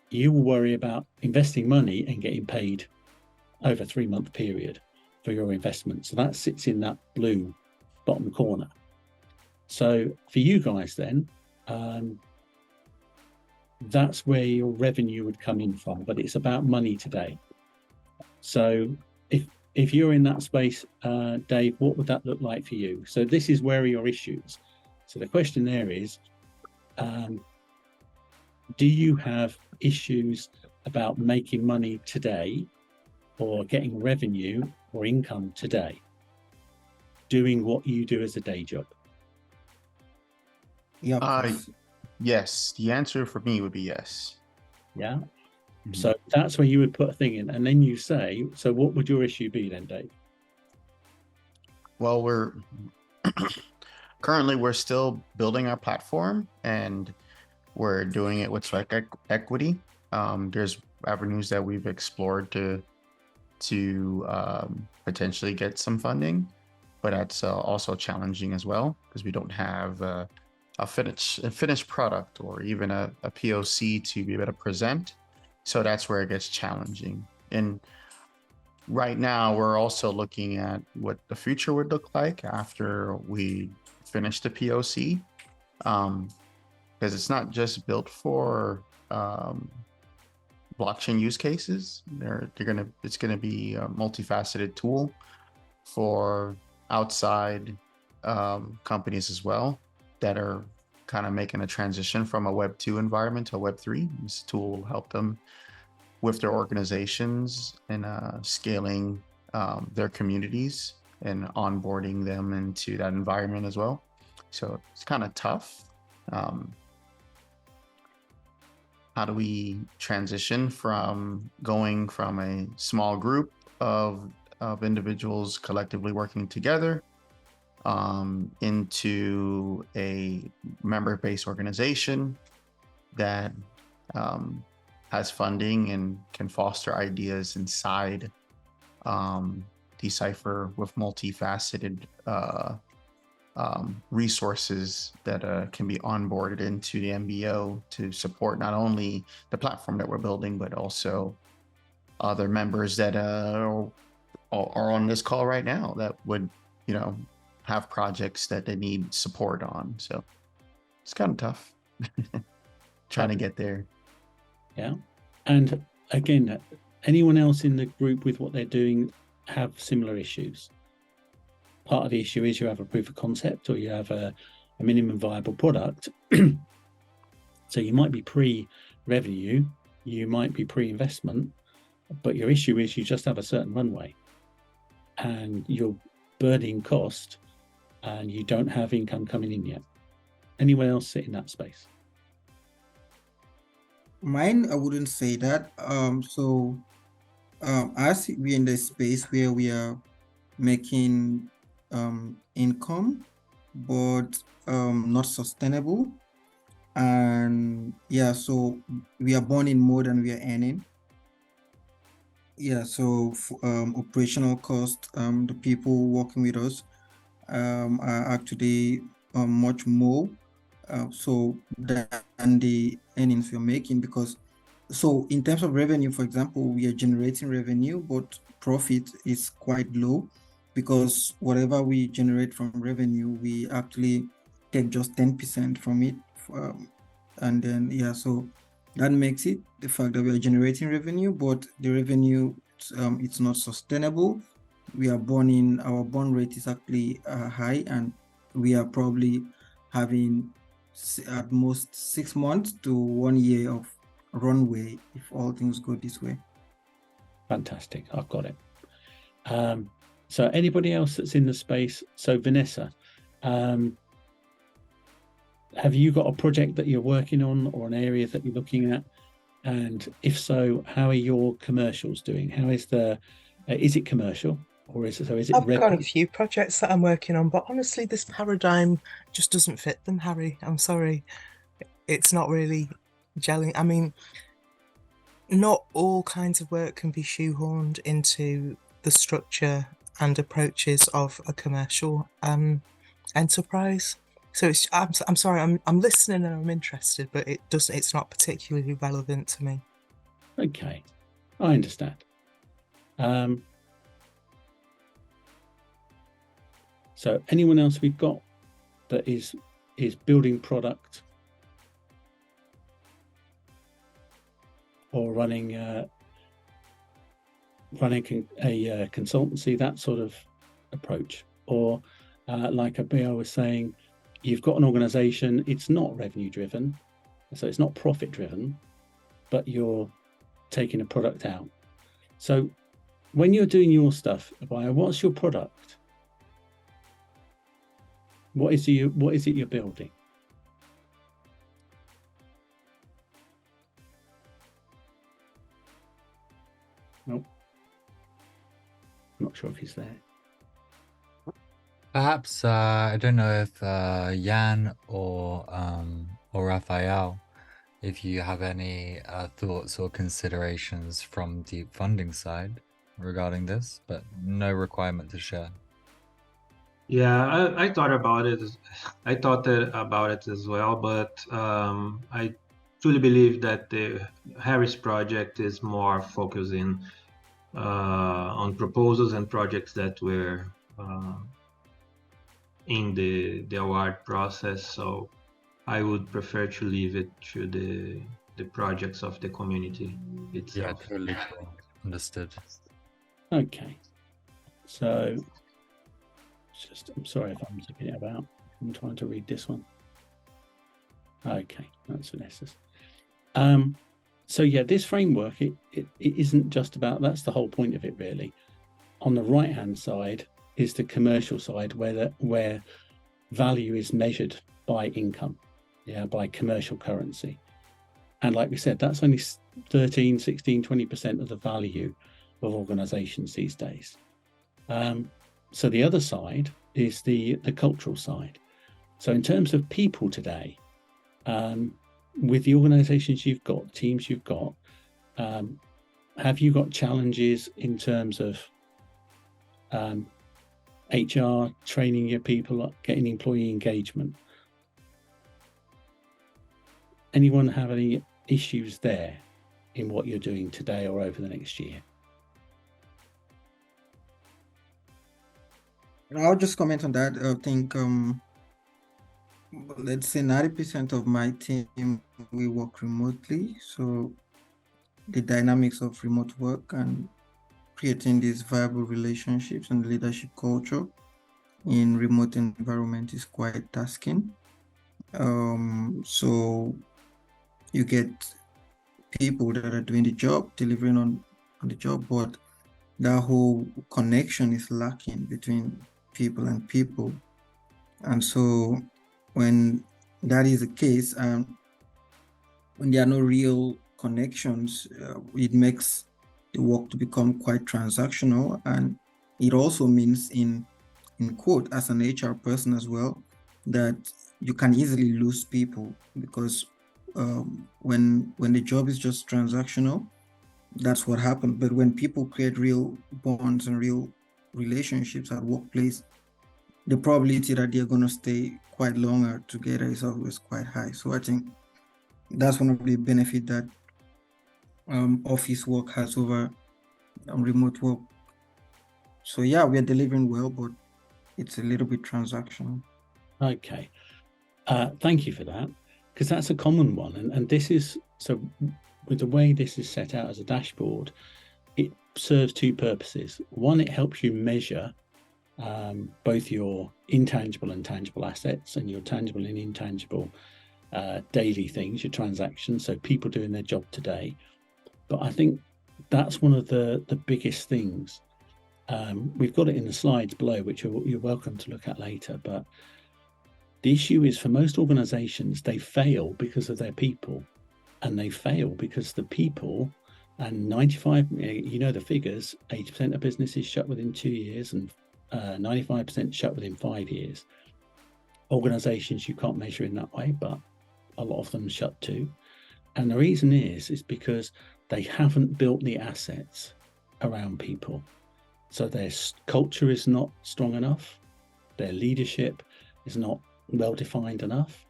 you will worry about investing money and getting paid over a 3-month period for your investment. So that sits in that blue bottom corner. So for you guys then, that's where your revenue would come in from, but it's about money today. So if you're in that space, Dave, what would that look like for you? So this is where are your issues. So the question there is, do you have issues about making money today or getting revenue or income today, doing what you do as a day job? Yeah. Yes, the answer for me would be yes. Yeah. So that's where you would put a thing in, and then you say, so what would your issue be then, Dave? Well, we're currently still building our platform, and we're doing it with sweat equity. There's avenues that we've explored to potentially get some funding, but that's also challenging as well because we don't have a finished product or even a POC to be able to present. So that's where it gets challenging. And right now we're also looking at what the future would look like after we finish the POC, because it's not just built for blockchain use cases. It's gonna be a multifaceted tool for outside companies as well that are kind of making a transition from a Web 2 environment to a Web 3. This tool will help them with their organizations and scaling their communities and onboarding them into that environment as well. So it's kind of tough. How do we transition from going from a small group of individuals collectively working together into a member-based organization that has funding and can foster ideas inside Decipher with multifaceted resources that can be onboarded into the MBO to support not only the platform that we're building, but also other members that are on this call right now that would, have projects that they need support on. So it's kind of tough trying to get there. Yeah. And again, anyone else in the group with what they're doing have similar issues? Part of the issue is you have a proof of concept or you have a minimum viable product. So you might be pre-revenue, you might be pre-investment, but your issue is you just have a certain runway and you're burning cost and you don't have income coming in yet. Anyone else sit in that space? Mine, I wouldn't say that. As we're in the space where we are making income, but not sustainable. And yeah, so we are burning more than we are earning. Yeah, so operational cost, the people working with us are actually much more so than the earnings we're making, because so in terms of revenue, for example, we are generating revenue, but profit is quite low, because whatever we generate from revenue, we actually take just 10% from it. And then, yeah, so that makes it the fact that we are generating revenue, but the revenue, it's not sustainable. We are burning, our burn rate is actually high, and we are probably having at most 6 months to 1 year of runway if all things go this way. Fantastic. I've got it. So anybody else that's in the space? So Vanessa, have you got a project that you're working on or an area that you're looking at? And if so, how are your commercials doing? How is is it commercial, or is it I've got a few projects that I'm working on, but honestly, this paradigm just doesn't fit them, Harry. I'm sorry. It's not really gelling. I mean, not all kinds of work can be shoehorned into the structure and approaches of a commercial enterprise. So I'm sorry, I'm listening and I'm interested, but it's not particularly relevant to me. Okay, I understand. So anyone else we've got that is building product or running a consultancy, that sort of approach, or like Abia was saying, you've got an organization, it's not revenue driven, so it's not profit driven, but you're taking a product out. So when you're doing your stuff, Abia, what's your product? What is it you're building? Nope. I'm not sure if he's there. Perhaps I don't know if Jan or Rafael, if you have any thoughts or considerations from Deep Funding side regarding this, but no requirement to share. Yeah, I thought about it. I thought about it as well, but I truly believe that the Harris project is more focusing on proposals and projects that were in the award process. So I would prefer to leave it to the projects of the community itself. Yeah, totally cool. Understood. Okay, so I'm sorry if I'm zipping it about. I'm trying to read this one. Okay, that's Vanessa's. So yeah, this framework, it isn't just about, that's the whole point of it really. On the right hand side is the commercial side, where value is measured by income, by commercial currency. And like we said, that's only 13, 16, 20% of the value of organizations these days. So the other side is the cultural side. So in terms of people today, with the organizations you've got, teams you've got, have you got challenges in terms of HR, training your people, getting employee engagement? Anyone have any issues there in what you're doing today or over the next year? I'll just comment on that. I think, let's say 90% of my team, we work remotely. So the dynamics of remote work and creating these viable relationships and leadership culture in remote environment is quite tasking. So you get people that are doing the job, delivering on the job, but that whole connection is lacking between people and people. And so when that is the case, when there are no real connections, it makes the work to become quite transactional. And it also means in quote, as an HR person as well, that you can easily lose people, because when the job is just transactional, that's what happened. But when people create real bonds and real relationships at workplace, the probability that they're going to stay quite longer together is always quite high. So I think that's one of the benefits that office work has over remote work. So yeah, we're delivering well, but it's a little bit transactional. Okay. Thank you for that, because that's a common one. And this is, so with the way this is set out as a dashboard, it serves two purposes. One, it helps you measure both your intangible and tangible assets, and your tangible and intangible daily things, your transactions, so people doing their job today. But I think that's one of the biggest things. We've got it in the slides below, which you're welcome to look at later. But the issue is, for most organizations, they fail because of their people, and they fail because the people, and 95, you know the figures, 80% of businesses shut within 2 years, and 95% shut within 5 years. Organizations you can't measure in that way, but a lot of them shut too. And the reason is because they haven't built the assets around people. So their culture is not strong enough, their leadership is not well defined enough,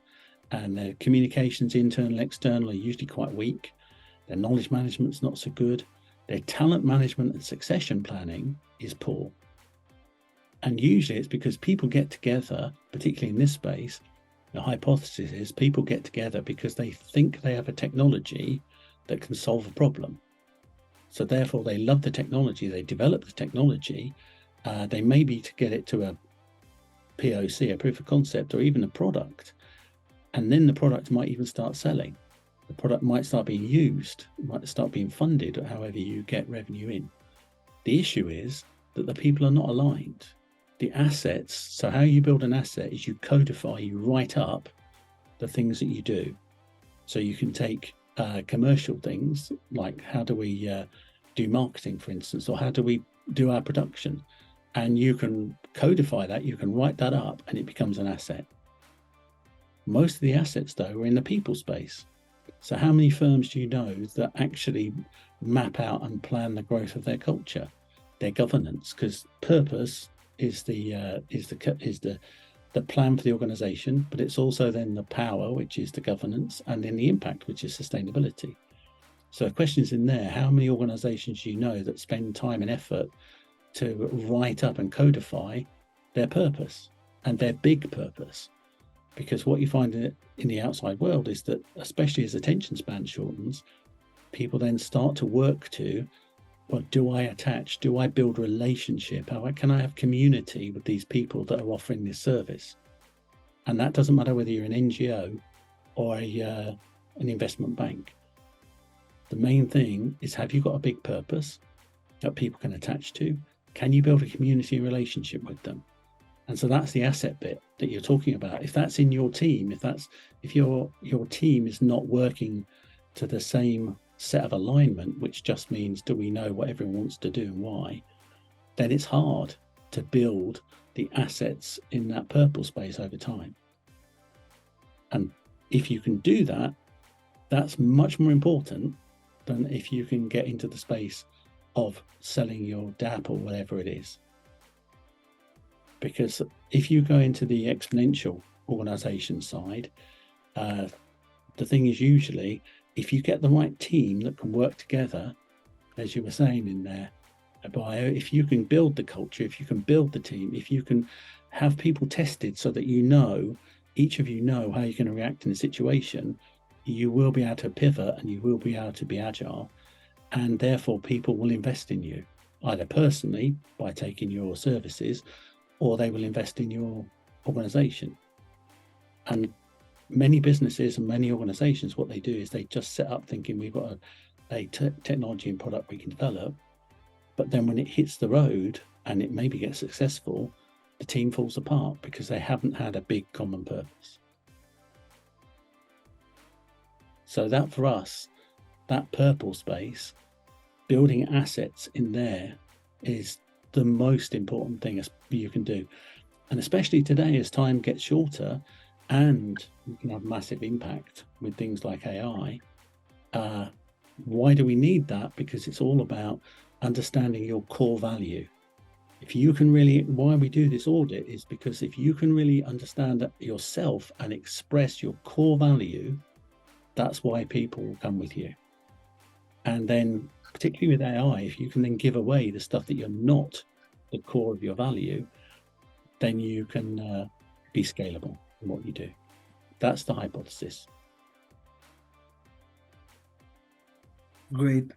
and their communications, internal, external, are usually quite weak. Their knowledge management's not so good. Their talent management and succession planning is poor. And usually it's because people get together, particularly in this space. The hypothesis is people get together because they think they have a technology that can solve a problem. So therefore they love the technology, they develop the technology, they may be to get it to a POC, a proof of concept, or even a product. And then the product might even start selling. The product might start being used, might start being funded, or however you get revenue in. The issue is that the people are not aligned. The assets, so how you build an asset is you codify, you write up the things that you do. So you can take commercial things, like how do we do marketing, for instance, or how do we do our production? And you can codify that, you can write that up, and it becomes an asset. Most of the assets, though, are in the people space. So how many firms do you know that actually map out and plan the growth of their culture, their governance? Because purpose is the plan for the organization, but it's also then the power, which is the governance, and then the impact, which is sustainability. So the question is in there, how many organizations do you know that spend time and effort to write up and codify their purpose and their big purpose? Because what you find in the outside world is that, especially as attention span shortens, people then start to work to, well, do I attach? Do I build relationship? Can I have community with these people that are offering this service? And that doesn't matter whether you're an NGO or an investment bank. The main thing is, have you got a big purpose that people can attach to? Can you build a community relationship with them? And so that's the asset bit that you're talking about. If that's in your team, if your team is not working to the same set of alignment, which just means, do we know what everyone wants to do and why, then it's hard to build the assets in that purple space over time. And if you can do that, that's much more important than if you can get into the space of selling your DApp or whatever it is. Because if you go into the exponential organization side, the thing is, usually if you get the right team that can work together, as you were saying in there, bio, if you can build the culture, if you can build the team, if you can have people tested so that you know, each of you know how you're going to react in a situation, you will be able to pivot and you will be able to be agile, and therefore people will invest in you, either personally by taking your services, or they will invest in your organization. And many businesses and many organizations, what they do is they just set up thinking we've got a technology and product we can develop, but then when it hits the road and it maybe gets successful, the team falls apart because they haven't had a big common purpose. So that, for us, that purple space, building assets in there is the most important thing you can do. And especially today, as time gets shorter and you can have massive impact with things like AI. Why do we need that? Because it's all about understanding your core value. If you can really, why we do this audit is because if you can really understand yourself and express your core value, that's why people will come with you. And then particularly with AI, if you can then give away the stuff that you're not the core of your value, then you can be scalable in what you do. That's the hypothesis. Great.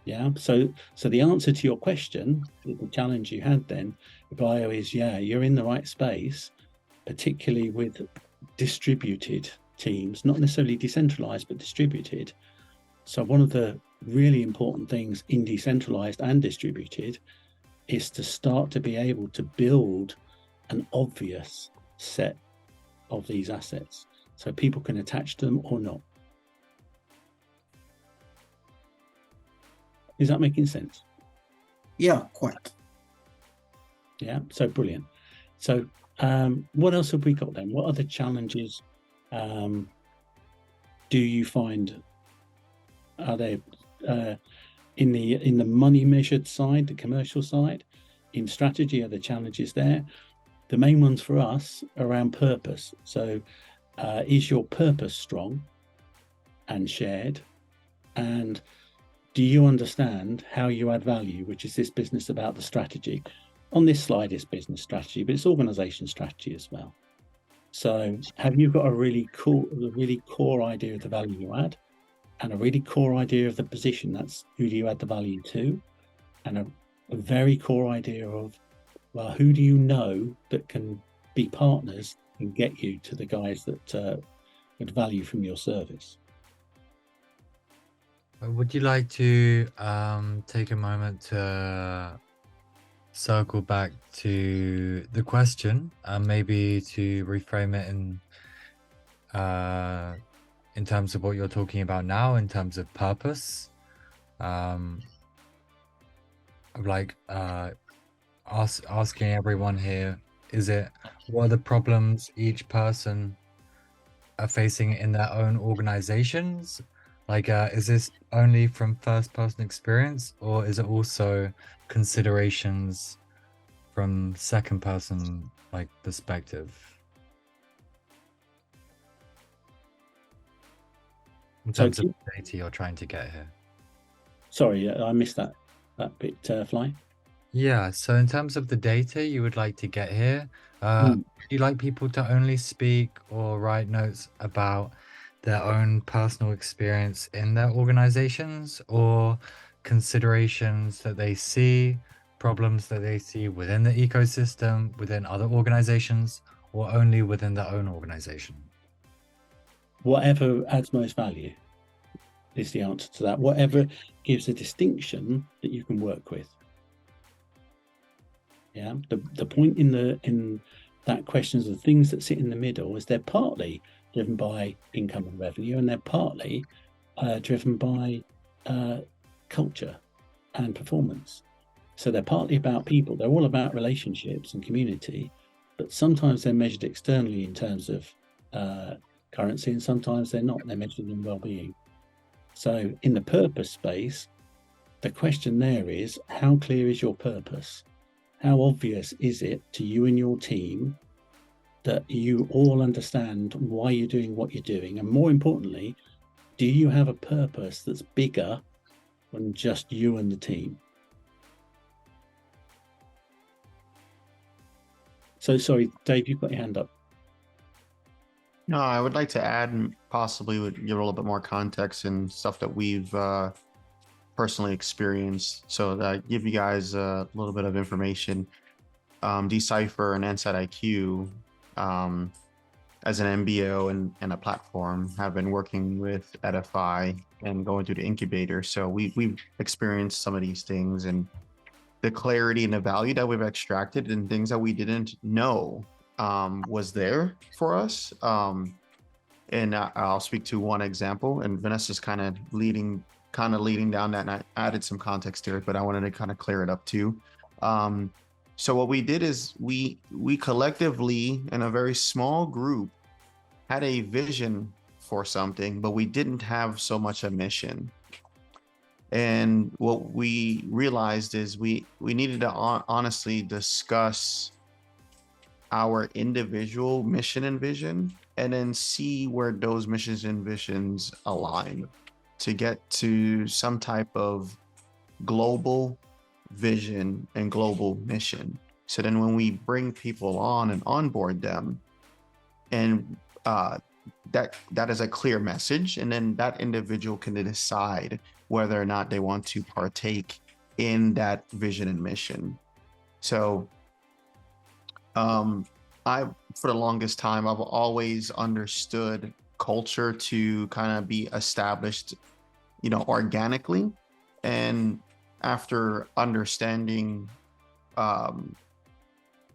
Yeah. So the answer to your question, the challenge you had then, Bio, is yeah, you're in the right space, particularly with distributed teams, not necessarily decentralized, but distributed. So one of the really important things in decentralized and distributed is to start to be able to build an obvious set of these assets so people can attach to them or not. Is that making sense? Yeah, quite. Yeah, so brilliant. So what else have we got then? What other challenges do you find are there in the money measured side, the commercial side? In strategy, are the challenges there? The main ones for us are around purpose. So is your purpose strong and shared? And do you understand how you add value, which is this business about the strategy? On this slide is business strategy, but it's organization strategy as well. So have you got a really core idea of the value you add, and a really core idea of the position, that's who do you add the value to, and a very core idea of, well, who do you know that can be partners and get you to the guys that would value from your service? Would you like to take a moment to circle back to the question and maybe to reframe it in terms of what you're talking about now, in terms of purpose? Asking everyone here, what are the problems each person are facing in their own organizations? Like, is this only from first person experience, or is it also considerations from second person like perspective? In terms of the data you're trying to get here. Sorry, I missed that bit, Fly. Yeah, so in terms of the data you would like to get here, would you like people to only speak or write notes about their own personal experience in their organizations, or considerations that they see, problems that they see within the ecosystem, within other organizations, or only within their own organization? Whatever adds most value is the answer to that. Whatever gives a distinction that you can work with. Yeah, the point in that question is the things that sit in the middle is they're partly driven by income and revenue, and they're partly driven by culture and performance. So they're partly about people. They're all about relationships and community, but sometimes they're measured externally in terms of currency, and sometimes they're not. They're measured in well-being. So in the purpose space, the question there is, how clear is your purpose? How obvious is it to you and your team that you all understand why you're doing what you're doing? And more importantly, do you have a purpose that's bigger than just you and the team? So sorry, Dave, you've got your hand up. No, I would like to add, and possibly would give a little bit more context and stuff that we've personally experienced, so that give you guys a little bit of information. Decipher and InsightIQ, as an MBO and a platform, have been working with Edify and going through the incubator. So we've experienced some of these things, and the clarity and the value that we've extracted, and things that we didn't know was there for us. And I'll speak to one example, and Vanessa's kind of leading down that, and I added some context to it, but I wanted to kind of clear it up too. So what we did is we collectively, in a very small group, had a vision for something, but we didn't have so much a mission. And what we realized is we needed to honestly discuss our individual mission and vision, and then see where those missions and visions align to get to some type of global vision and global mission. So then when we bring people on and onboard them, and that is a clear message, and then that individual can decide whether or not they want to partake in that vision and mission. So for the longest time, I've always understood culture to kind of be established, organically. And after understanding the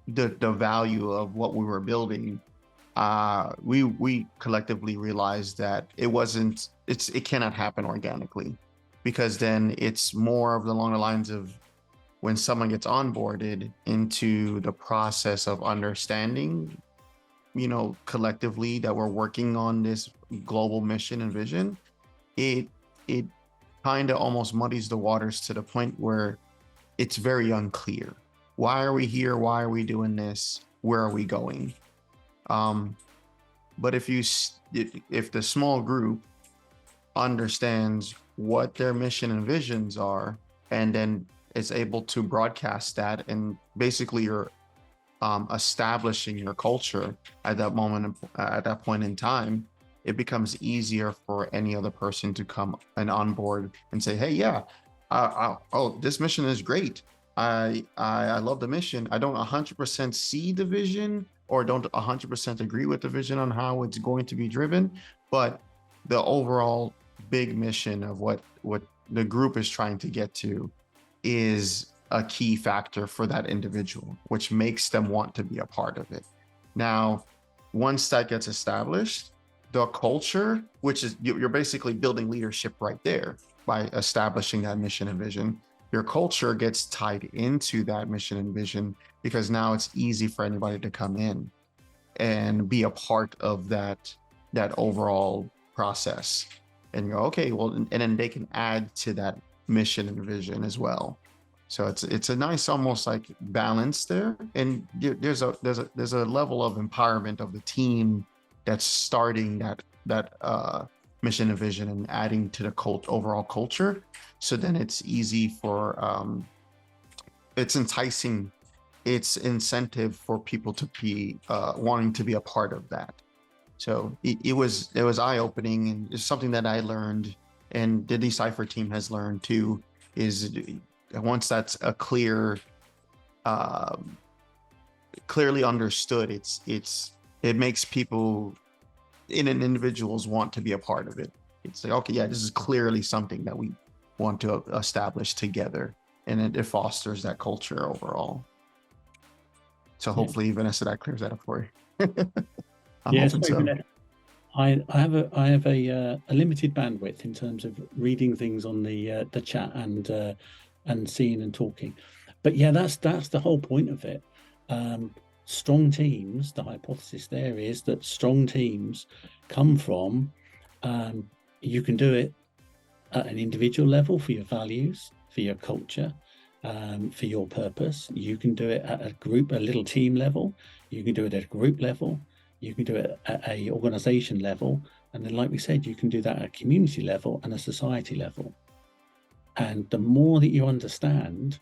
value of what we were building, we collectively realized that it cannot happen organically, because then it's more of along the lines of when someone gets onboarded into the process of understanding, collectively that we're working on this global mission and vision, it kind of almost muddies the waters to the point where it's very unclear. Why are we here? Why are we doing this? Where are we going? But if the small group understands what their mission and visions are, and then is able to broadcast that, and basically you're establishing your culture at that moment, at that point in time, it becomes easier for any other person to come and on board and say, hey, yeah, this mission is great. I love the mission. I don't 100% see the vision, or don't 100% agree with the vision on how it's going to be driven, but the overall big mission of what the group is trying to get to is a key factor for that individual, which makes them want to be a part of it. Now, once that gets established, the culture, which is, you're basically building leadership right there by establishing that mission and vision. Your culture gets tied into that mission and vision, because now it's easy for anybody to come in and be a part of that overall process and go, okay, well, and then they can add to that mission and vision as well. So it's a nice, almost like balance there. And there's a level of empowerment of the team that's starting that mission and vision and adding to the overall culture. So then it's easy for, it's enticing, it's incentive for people to be wanting to be a part of that. So it was eye-opening, and it's something that I learned, and the Decipher team has learned too, is once that's a clearly understood, it makes people in an individuals want to be a part of it. It's like, okay, yeah, this is clearly something that we want to establish together, and it fosters that culture overall. So hopefully, Vanessa, that clears that up for you. Yes, I have a limited bandwidth in terms of reading things on the chat and seeing and talking, but yeah, that's the whole point of it. Strong teams, the hypothesis there is that strong teams come from, you can do it at an individual level for your values, for your culture, for your purpose. You can do it at a little team level. You can do it at a group level. You can do it at a organization level. And then, like we said, you can do that at a community level and a society level. And the more that you understand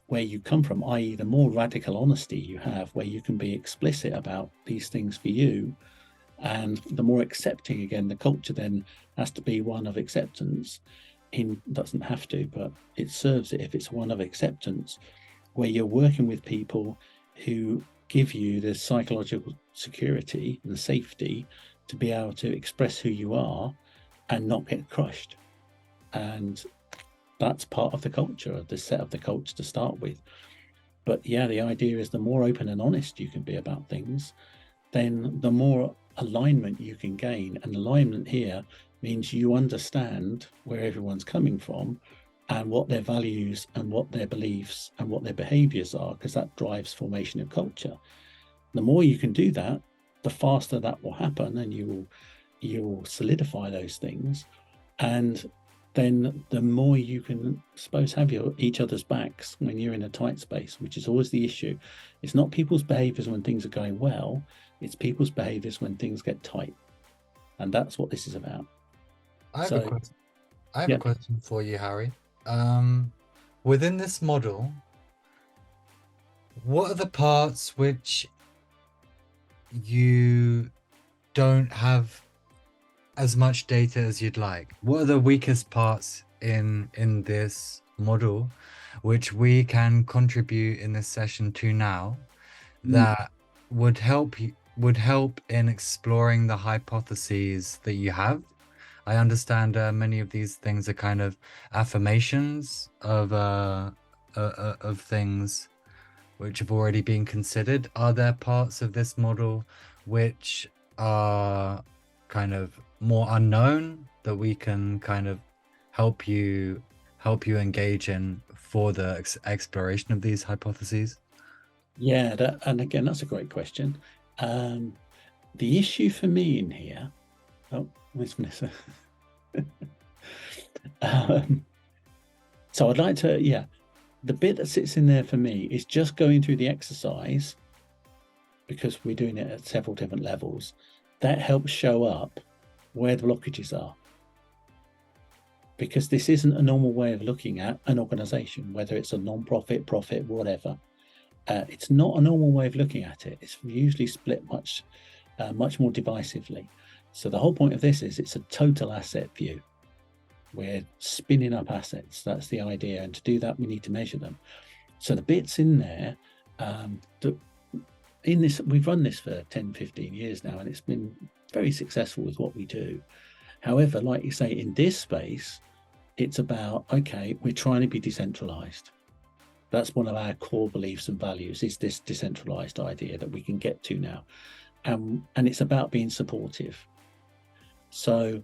where you come from, i.e. the more radical honesty you have, where you can be explicit about these things for you, and the more accepting, again, the culture then has to be one of acceptance. Doesn't have to, but it serves it if it's one of acceptance, where you're working with people who give you the psychological security and the safety to be able to express who you are and not get crushed. And that's part of the culture, of the set of the culture to start with. But yeah, the idea is the more open and honest you can be about things, then the more alignment you can gain. And alignment here means you understand where everyone's coming from, and what their values and what their beliefs and what their behaviors are, because that drives formation of culture. The more you can do that, the faster that will happen, and you will solidify those things, and then the more you can, suppose, have each other's backs when you're in a tight space, which is always the issue. It's not people's behaviors when things are going well, it's people's behaviors when things get tight. And that's what this is about. I have a question for you, Harry. Within this model, what are the parts which you don't have as much data as you'd like? What are the weakest parts in this model which we can contribute in this session to now that would help in exploring the hypotheses that you have? I understand many of these things are kind of affirmations of things which have already been considered. Are there parts of this model which are kind of more unknown that we can kind of help you engage in for the exploration of these hypotheses? Yeah, and again, that's a great question. The issue for me in here, where's Vanessa? So I'd like to, the bit that sits in there for me is just going through the exercise, because we're doing it at several different levels. That helps show up where the blockages are. Because this isn't a normal way of looking at an organization, whether it's a non-profit, profit, whatever. It's not a normal way of looking at it. It's usually split much more divisively. So the whole point of this is it's a total asset view. We're spinning up assets. That's the idea. And to do that, we need to measure them. So the bits in there, we've run this for 10, 15 years now, and it's been very successful with what we do. However, like you say, in this space, it's about, okay, we're trying to be decentralized. That's one of our core beliefs and values, is this decentralized idea that we can get to now. And it's about being supportive. So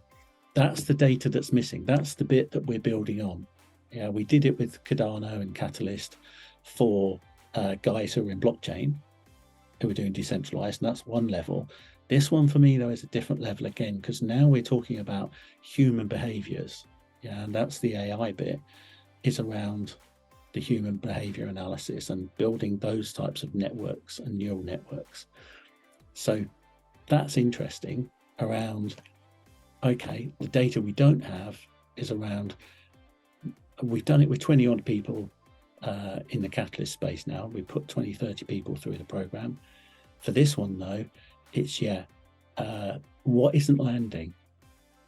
that's the data that's missing. That's the bit that we're building on. Yeah, we did it with Cardano and Catalyst for guys who are in blockchain, who are doing decentralized, and that's one level. This one for me, though, is a different level again, because now we're talking about human behaviors. Yeah, and that's the AI bit, is around the human behavior analysis and building those types of networks and neural networks. So that's interesting around, okay, the data we don't have is around, we've done it with 20 odd people in the Catalyst space now. We put 20, 30 people through the program. For this one though, it's what isn't landing.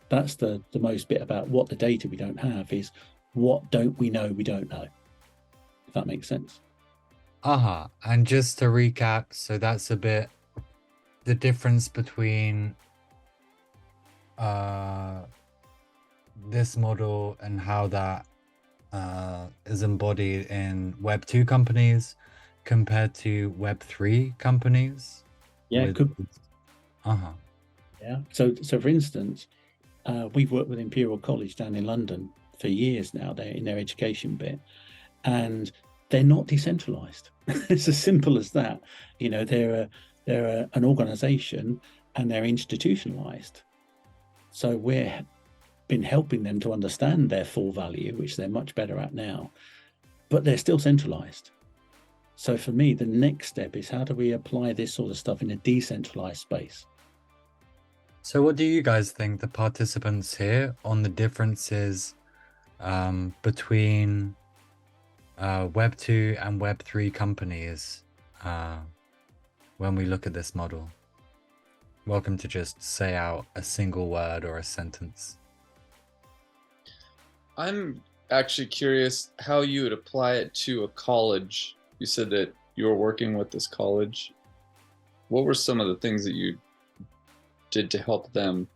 That's the most bit about what the data we don't have is, what don't we know we don't know, if that makes sense. And just to recap, so that's a bit the difference between this model and how that is embodied in Web 2 companies compared to Web 3 companies. Yeah, could. Yeah. So for instance, we've worked with Imperial College down in London for years now. They're in their education bit, and they're not decentralized. It's as simple as that. You know, they're an organization and they're institutionalized. So we've been helping them to understand their full value, which they're much better at now, but they're still centralized. So for me, the next step is, how do we apply this sort of stuff in a decentralized space? So what do you guys think, the participants here, on the differences between Web 2 and Web 3 companies when we look at this model? Welcome to just say out a single word or a sentence. I'm actually curious how you would apply it to a college. You said that you were working with this college. What were some of the things that you did to help them?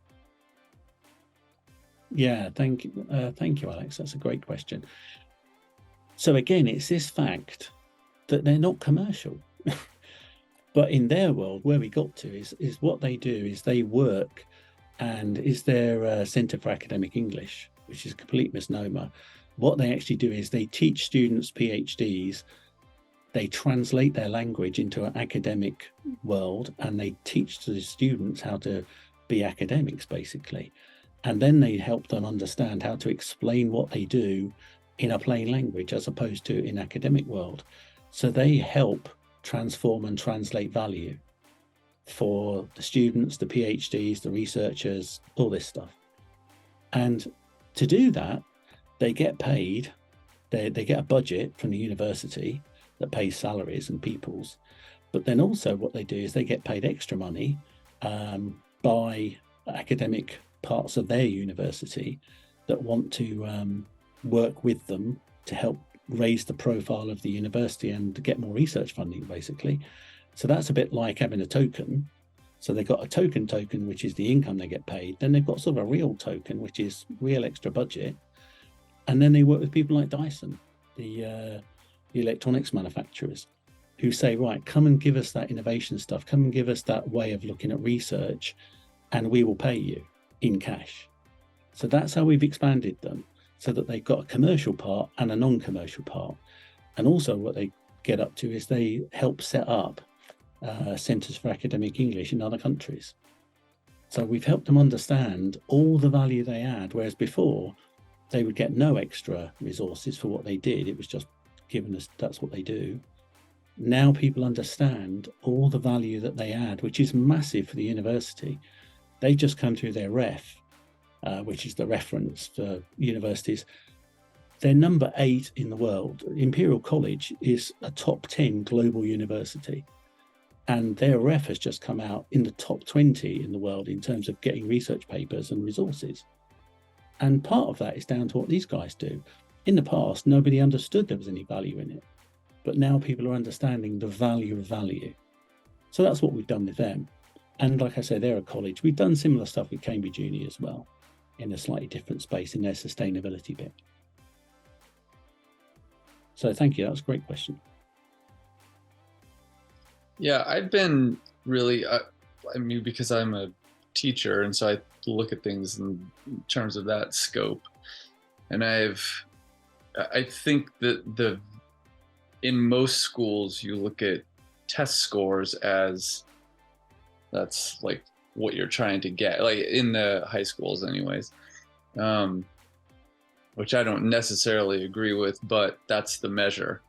Yeah, thank you, Alex. That's a great question. So again, it's this fact that they're not commercial. But in their world, where we got to is what they do is they work, and is their Centre for Academic English, which is a complete misnomer. what they actually do is they teach students PhDs, they translate their language into an academic world, and they teach the students how to be academics, basically. And then they help them understand how to explain what they do in a plain language as opposed to in academic world. So they help transform and translate value for the students, the PhDs, the researchers, all this stuff. And to do that, they get paid, they get a budget from the university that pays salaries and people's, but then also what they do is they get paid extra money by academic parts of their university that want to work with them to help raise the profile of the university and get more research funding, basically. So that's a bit like having a token. So they've got a token, which is the income they get paid. Then they've got sort of a real token, which is real extra budget. And then they work with people like Dyson, the electronics manufacturers, who say, right, come and give us that innovation stuff. Come and give us that way of looking at research, and we will pay you in cash. So that's how we've expanded them, so that they've got a commercial part and a non-commercial part. And also what they get up to is they help set up centres for academic English in other countries. So we've helped them understand all the value they add, whereas before they would get no extra resources for what they did. It was just given us, that's what they do. Now people understand all the value that they add, which is massive for the university. They just come through their ref, which is the reference for universities. They're number 8 in the world. Imperial College is a top 10 global university, and their ref has just come out in the top 20 in the world in terms of getting research papers and resources. And part of that is down to what these guys do. In the past, nobody understood there was any value in it, but now people are understanding the value of value. So that's what we've done with them. And like I say, they're a college. We've done similar stuff with Cambridge Uni as well, in a slightly different space in their sustainability bit. So thank you, that was a great question. Yeah, I've been really, I mean, because I'm a teacher, and so I look at things in terms of that scope. And I think that in most schools, you look at test scores as that's like what you're trying to get, like in the high schools anyways, which I don't necessarily agree with, but that's the measure.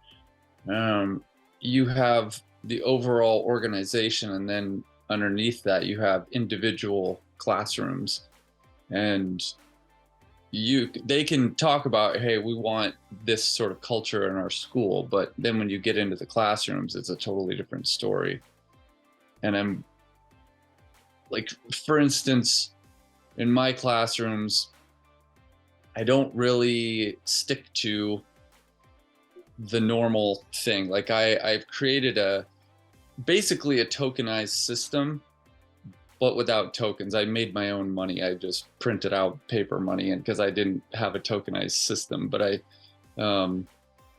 You have the overall organization, and then underneath that you have individual classrooms, and they can talk about, hey, we want this sort of culture in our school, but then when you get into the classrooms, it's a totally different story. And I'm like, for instance, in my classrooms, I don't really stick to the normal thing. Like I've created basically a tokenized system, but without tokens. I made my own money. I just printed out paper money, and because I didn't have a tokenized system, but I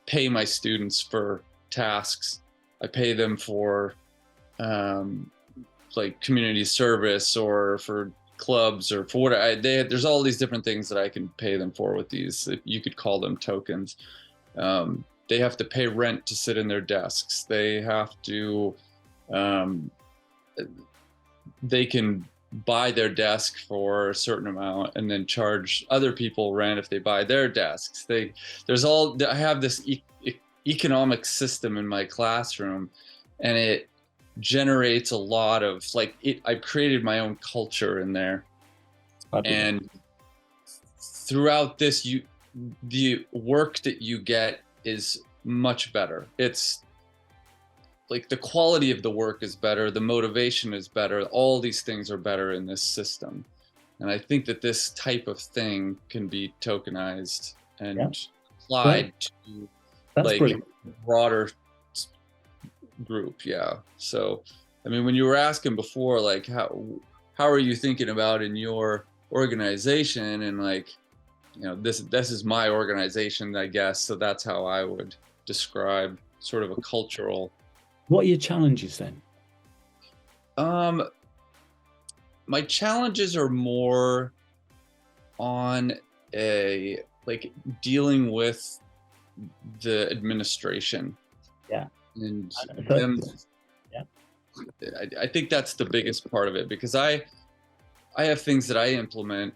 pay my students for tasks. I pay them for like community service, or for clubs, or for what there's all these different things that I can pay them for with these. You could call them tokens. They have to pay rent to sit in their desks. They have to, they can buy their desk for a certain amount and then charge other people rent if they buy their desks. I have this economic system in my classroom, and it generates a lot of I've created my own culture in there. And throughout this, the work that you get is much better. It's like the quality of the work is better, the motivation is better, all these things are better in this system. And I think that this type of thing can be tokenized and applied to like a broader group. Yeah. So, I mean, when you were asking before, like how are you thinking about in your organization, and like, you know, this is my organization, I guess. So that's how I would describe sort of a cultural. What are your challenges then? My challenges are more on a like dealing with the administration. Yeah. And So- them, yeah. I think that's the biggest part of it, because I have things that I implement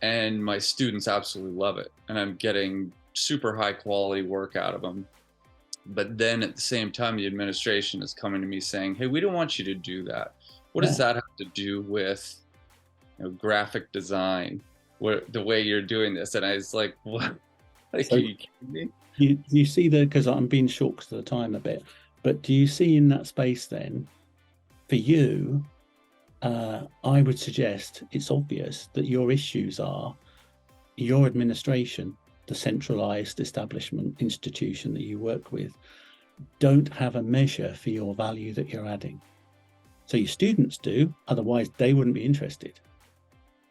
and my students absolutely love it, and I'm getting super high quality work out of them. But then at the same time, the administration is coming to me saying, hey, we don't want you to do that. What does that have to do with, you know, graphic design, the way you're doing this? And I was like, what? Like, So- are you kidding me? You see because I'm being short because of the time a bit, but do you see in that space then, for you, I would suggest it's obvious that your issues are your administration, the centralized establishment institution that you work with, don't have a measure for your value that you're adding. So your students do, otherwise they wouldn't be interested.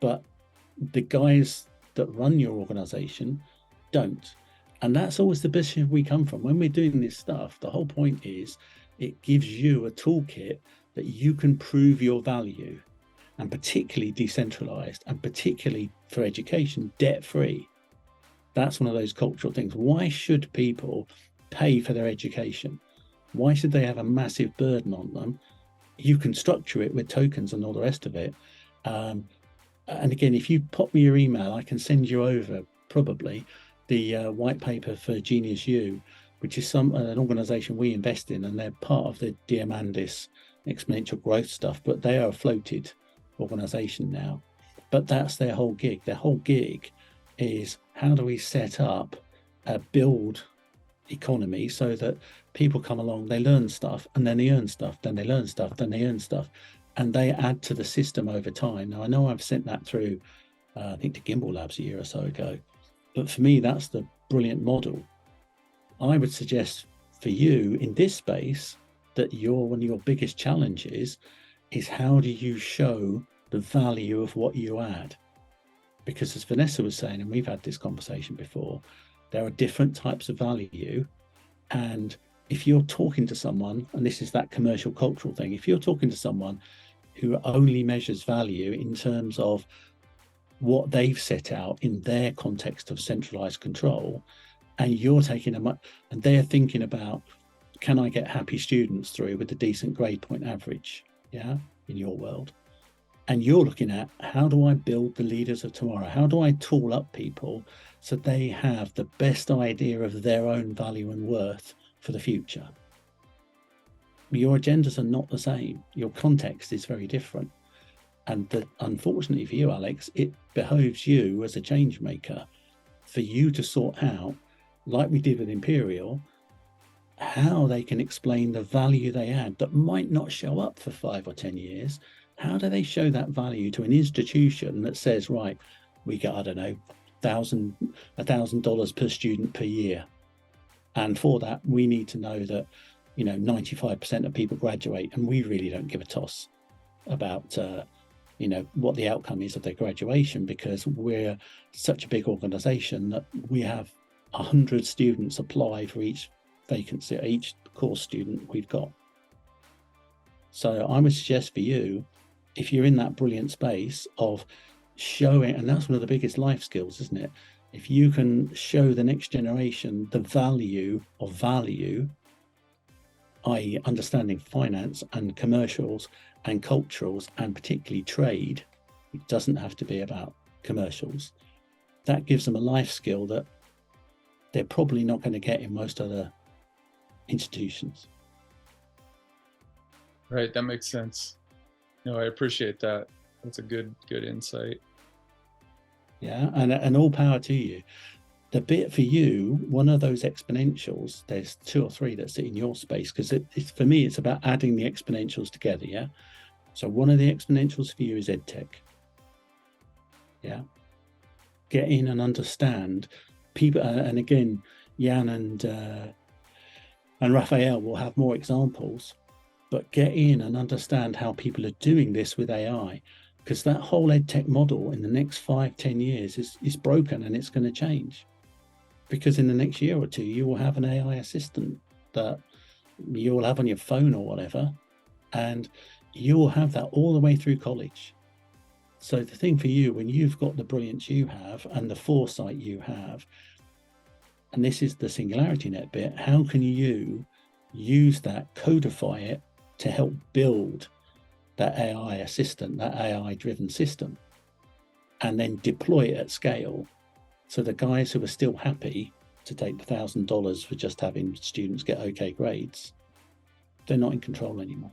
But the guys that run your organization don't. And that's always the position we come from. When we're doing this stuff, the whole point is it gives you a toolkit that you can prove your value, and particularly decentralized, and particularly for education, debt-free. That's one of those cultural things. Why should people pay for their education? Why should they have a massive burden on them? You can structure it with tokens and all the rest of it. And again, if you pop me your email, I can send you over probably the white paper for Genius U, which is an organization we invest in, and they're part of the Diamandis exponential growth stuff, but they are a floated organization now. But that's their whole gig. Their whole gig is how do we set up a build economy so that people come along, they learn stuff, and then they earn stuff, then they learn stuff, then they earn stuff, and they add to the system over time. Now, I know I've sent that through, I think, to Gimbal Labs a year or so ago, but for me, that's the brilliant model. I would suggest for you in this space that one of your biggest challenges is how do you show the value of what you add? Because as Vanessa was saying, and we've had this conversation before, there are different types of value. And if you're talking to someone, and this is that commercial cultural thing, if you're talking to someone who only measures value in terms of what they've set out in their context of centralized control, and you're taking and they're thinking about, can I get happy students through with a decent grade point average, in your world? And you're looking at, how do I build the leaders of tomorrow? How do I tool up people so they have the best idea of their own value and worth for the future? Your agendas are not the same. Your context is very different. And unfortunately for you, Alex, it behoves you as a change maker for you to sort out, like we did with Imperial, how they can explain the value they add that might not show up for 5 or 10 years. How do they show that value to an institution that says, right, we get, I don't know, $1,000 per student per year. And for that, we need to know that, 95% of people graduate, and we really don't give a toss about, what the outcome is of their graduation, because we're such a big organization that we have 100 students apply for each vacancy, each course student we've got. So I would suggest for you, if you're in that brilliant space of showing, and that's one of the biggest life skills, isn't it? If you can show the next generation the value of value, i.e. understanding finance and commercials and culturals, and particularly trade, it doesn't have to be about commercials. That gives them a life skill that they're probably not going to get in most other institutions. Right, that makes sense. No, I appreciate that. That's a good insight. Yeah, and all power to you. The bit for you, one of those exponentials, there's 2 or 3 that sit in your space, because for me, it's about adding the exponentials together, yeah? So one of the exponentials for you is EdTech. Yeah? Get in and understand people, and again, Jan and Rafael will have more examples, but get in and understand how people are doing this with AI, because that whole EdTech model in the next 5-10 years is broken, and it's going to change. Because in the next year or 2, you will have an AI assistant that you will have on your phone or whatever, and you will have that all the way through college. So the thing for you, when you've got the brilliance you have and the foresight you have, and this is the SingularityNET bit, how can you use that, codify it to help build that AI assistant, that AI-driven system, and then deploy it at scale? So the guys who are still happy to take the $1,000 for just having students get okay grades, they're not in control anymore.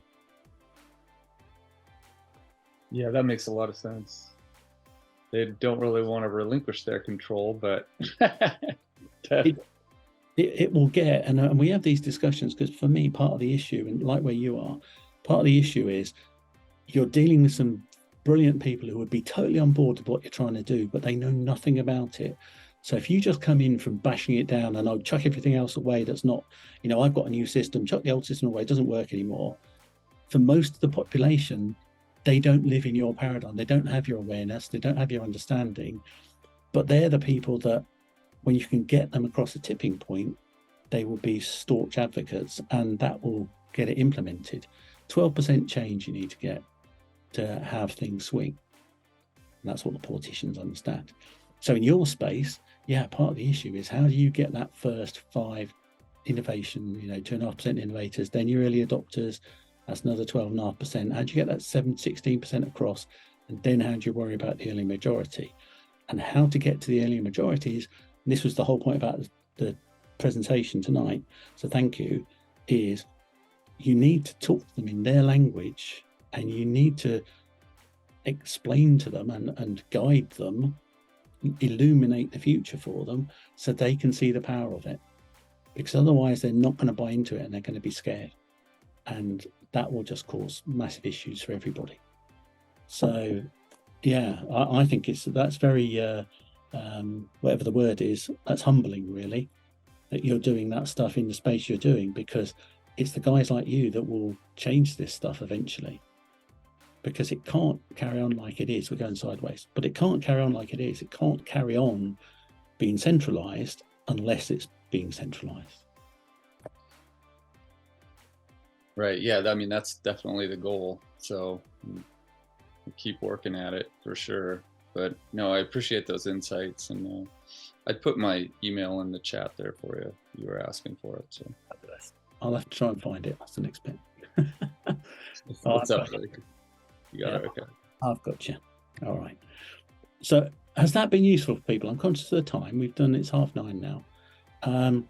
Yeah, that makes a lot of sense. They don't really want to relinquish their control, but it will get, and we have these discussions because for me, part of the issue, and like where you are, part of the issue is you're dealing with some brilliant people who would be totally on board with what you're trying to do, but they know nothing about it. So if you just come in from bashing it down and I'll chuck everything else away that's not, I've got a new system, chuck the old system away, it doesn't work anymore. For most of the population, they don't live in your paradigm. They don't have your awareness. They don't have your understanding. But they're the people that, when you can get them across a tipping point, they will be staunch advocates, and that will get it implemented. 12% change you need to get to have things swing. And that's what the politicians understand. So in your space, yeah, part of the issue is how do you get that first 5 innovation, 2.5% innovators, then your early adopters, that's another 12.5%. How do you get that 16% across? And then how do you worry about the early majority? And how to get to the early majorities, and this was the whole point about the presentation tonight, so thank you, is you need to talk to them in their language, and you need to explain to them and guide them, illuminate the future for them so they can see the power of it. Because otherwise they're not going to buy into it and they're going to be scared. And that will just cause massive issues for everybody. So yeah, I think that's very, whatever the word is, that's humbling really, that you're doing that stuff in the space you're doing, because it's the guys like you that will change this stuff eventually. Because it can't carry on like it is. We're going sideways, but it can't carry on like it is. It can't carry on being centralized unless it's being centralized. Right. Yeah. I mean, that's definitely the goal. So we'll keep working at it for sure. But no, I appreciate those insights, and I'd put my email in the chat there for you. You were asking for it, so I'll have to try and find it. That's the next bit. What's up, buddy? You got it. Okay. I've got you. All right. So has that been useful for people? I'm conscious of the time. We've done, it's 9:30 now.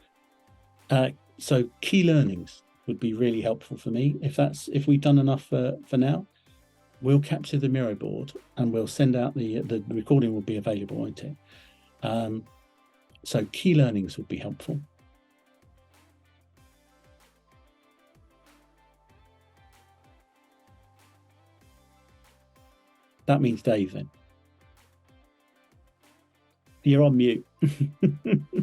So key learnings would be really helpful for me. If we've done enough for now, we'll capture the Miro board and we'll send out the recording will be available, won't it? So key learnings would be helpful. That means Dave then. You're on mute.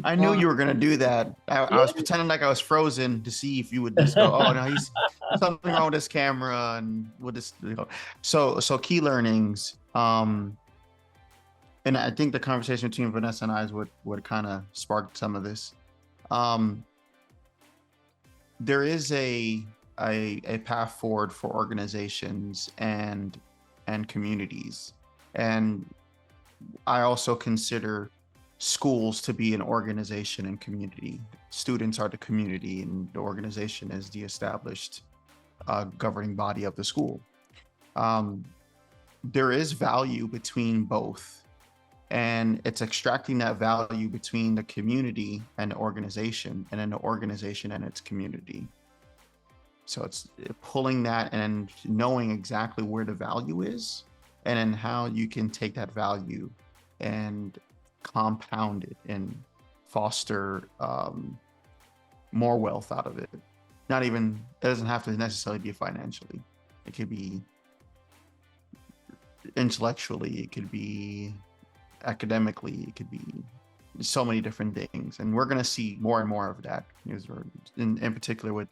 I knew you were going to do that. I was pretending like I was frozen to see if you would just go, oh, no, he's something wrong with this camera. And we'll just, So key learnings. And I think the conversation between Vanessa and I is what kind of sparked some of this. There is a path forward for organizations and communities. And I also consider schools to be an organization and community. Students are the community, and the organization is the established governing body of the school. There is value between both, and it's extracting that value between the community and the organization, and then the organization and its community. So it's pulling that and knowing exactly where the value is, and then how you can take that value and compound it and foster more wealth out of it. It doesn't have to necessarily be financially. It could be intellectually, it could be academically, it could be so many different things. And we're going to see more and more of that, in particular with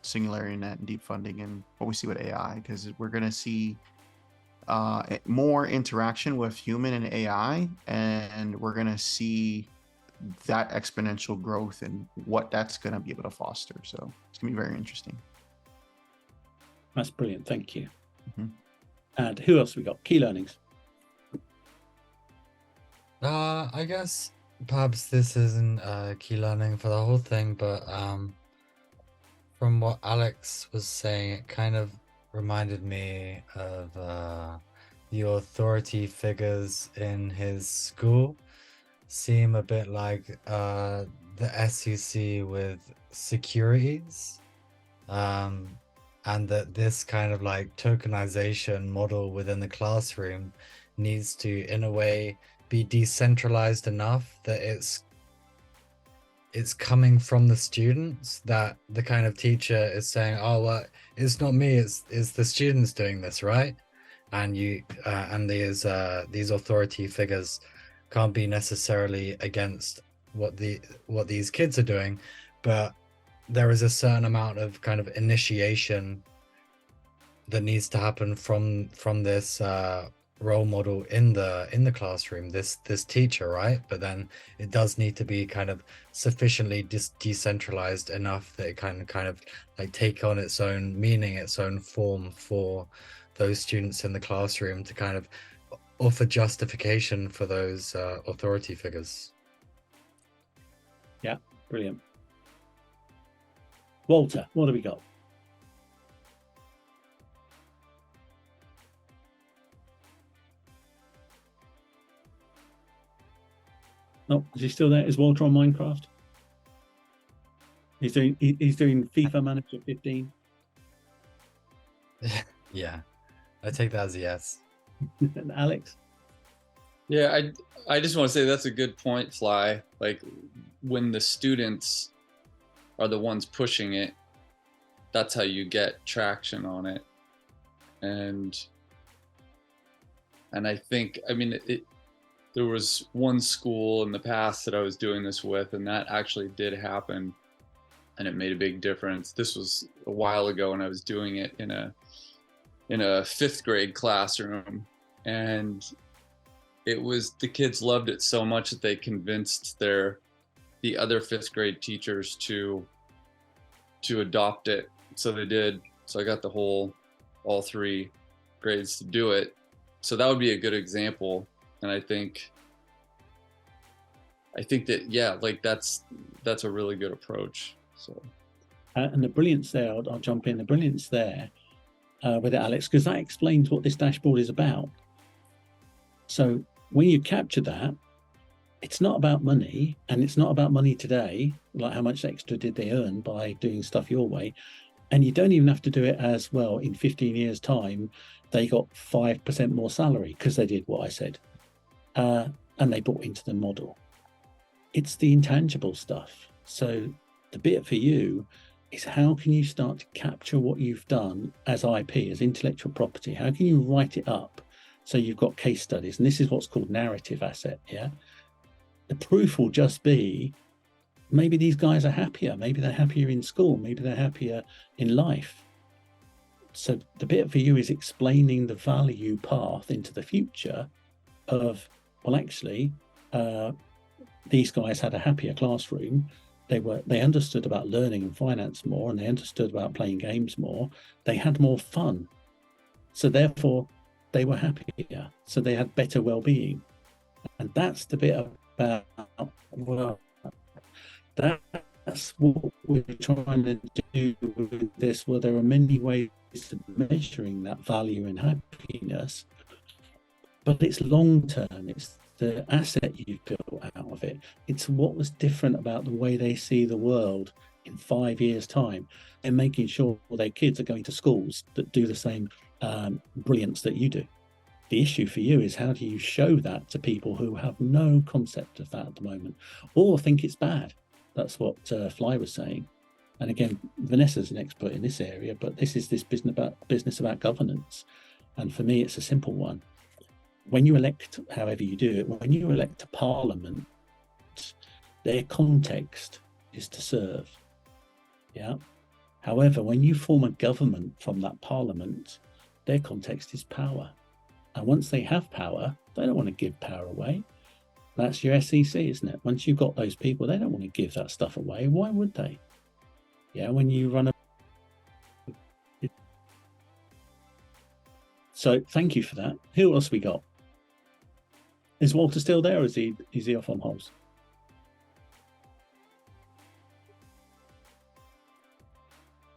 SingularityNET and Deep Funding and what we see with AI, because we're going to see more interaction with human and AI, and we're going to see that exponential growth and what that's going to be able to foster. So it's going to be very interesting. That's brilliant. Thank you. Mm-hmm. And who else we got? Key learnings. I guess perhaps this isn't key learning for the whole thing, but from what Alex was saying, it kind of reminded me of the authority figures in his school seem a bit like the SEC with securities. And that this kind of like tokenization model within the classroom needs to, in a way, be decentralized enough that it's coming from the students, that the kind of teacher is saying, oh well, it's not me, it's the students doing this, right? And you and these authority figures can't be necessarily against what these kids are doing, but there is a certain amount of kind of initiation that needs to happen from this role model in the classroom, this teacher, right? But then it does need to be kind of sufficiently decentralized enough that it can kind of like take on its own meaning, its own form for those students in the classroom to kind of offer justification for those authority figures. Yeah, brilliant. Walter, what have we got? Oh, is he still there? Is Walter on Minecraft? He's doing FIFA Manager 15. Yeah, I take that as a yes. And Alex? Yeah, I just want to say that's a good point, Fly. Like when the students are the ones pushing it, that's how you get traction on it. And I think, I mean, there was one school in the past that I was doing this with, and that actually did happen, and it made a big difference. This was a while ago, and I was doing it in a fifth grade classroom, and it was, the kids loved it so much that they convinced the other fifth grade teachers to adopt it. So they did. So I got all three grades to do it. So that would be a good example. And I think that, yeah, like that's a really good approach. So and the brilliance there, I'll jump in. The brilliance there with it, Alex, because that explains what this dashboard is about. So when you capture that, it's not about money, and it's not about money today, like how much extra did they earn by doing stuff your way. And you don't even have to do it as well. In 15 years' time, they got 5% more salary because they did what I said. And they bought into the model. It's the intangible stuff. So the bit for you is, how can you start to capture what you've done as IP, as intellectual property? How can you write it up so you've got case studies? And this is what's called narrative asset, yeah? The proof will just be, maybe these guys are happier. Maybe they're happier in school. Maybe they're happier in life. So the bit for you is explaining the value path into the future of, well, actually, these guys had a happier classroom. They understood about learning and finance more, and they understood about playing games more. They had more fun. So therefore, they were happier. So they had better well-being. And that's the bit about, well, that's what we're trying to do with this. Well, there are many ways of measuring that value and happiness, but it's long-term. It's the asset you've built out of it. It's what was different about the way they see the world in 5 years' time, and making sure their kids are going to schools that do the same brilliance that you do. The issue for you is, how do you show that to people who have no concept of that at the moment, or think it's bad? That's what Fly was saying. And again, Vanessa's an expert in this area, but this is this business about governance. And for me, it's a simple one. When you elect, however you do it, when you elect a parliament, their context is to serve. Yeah. However, when you form a government from that parliament, their context is power. And once they have power, they don't want to give power away. That's your SEC, isn't it? Once you've got those people, they don't want to give that stuff away. Why would they? Yeah, when you run a... So thank you for that. Who else we got? Is Walter still there, or is he off on holes?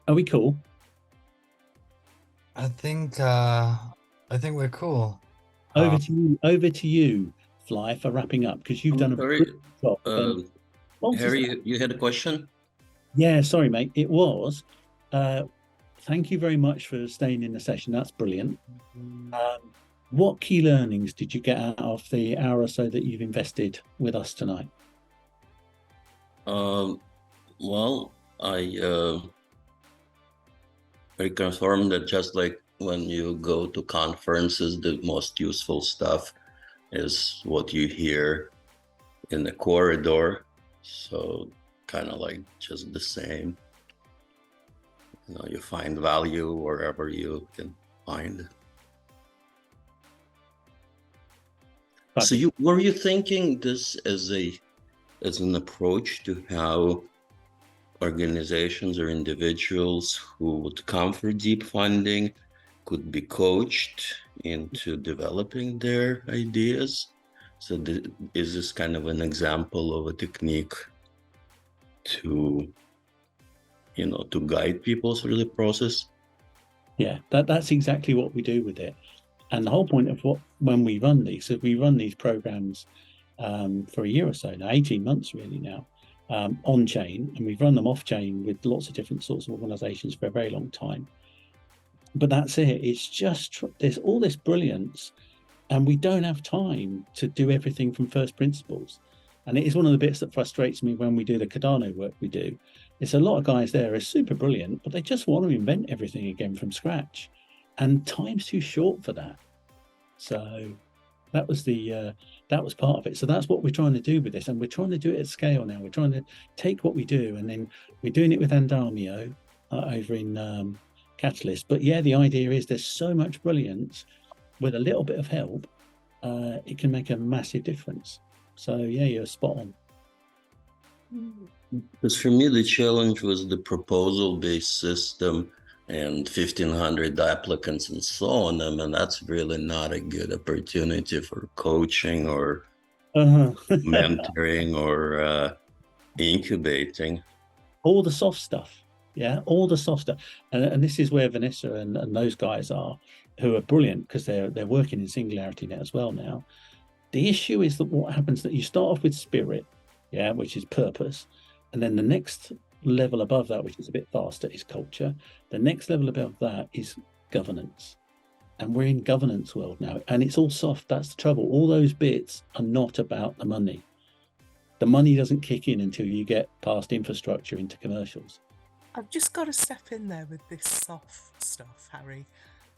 Are we cool? I think we're cool. Over to you, Fly, for wrapping up, because you've done a Sorry, good job. Walter's Harry, you had a question? Yeah, sorry, mate. It was. Thank you very much for staying in the session. That's brilliant. What key learnings did you get out of the hour or so that you've invested with us tonight? Well, I confirmed that just like when you go to conferences, the most useful stuff is what you hear in the corridor. So kind of like just the same. You know, you find value wherever you can find. So were you thinking this as an approach to how organizations or individuals who would come for deep funding could be coached into developing their ideas? So is this kind of an example of a technique to, you know, to guide people through the process? Yeah, that's exactly what we do with it. And the whole point of when we run these, so we run these programs for a year or so now, 18 months really now, on chain, and we've run them off chain with lots of different sorts of organizations for a very long time. But that's it. It's just there's all this brilliance, and we don't have time to do everything from first principles. And it is one of the bits that frustrates me when we do the Cardano work we do. It's a lot of guys there are super brilliant, but they just want to invent everything again from scratch. And time's too short for that. So that was part of it. So that's what we're trying to do with this. And we're trying to do it at scale now. We're trying to take what we do, and then we're doing it with Andamio over in Catalyst. But yeah, the idea is there's so much brilliance with a little bit of help, it can make a massive difference. So yeah, you're spot on. Because for me, the challenge was the proposal-based system and 1,500 applicants and so on. I mean, that's really not a good opportunity for coaching or mentoring or incubating. All the soft stuff. Yeah, all the soft stuff. And this is where Vanessa and those guys are, who are brilliant, because they're working in SingularityNET as well now. The issue is that what happens that you start off with spirit, yeah, which is purpose. And then the next level above that, which is a bit faster, is culture. The next level above that is governance. And we're in governance world now, and it's all soft. That's the trouble. All those bits are not about the money. The money doesn't kick in until you get past infrastructure into commercials. I've just got to step in there with this soft stuff, Harry.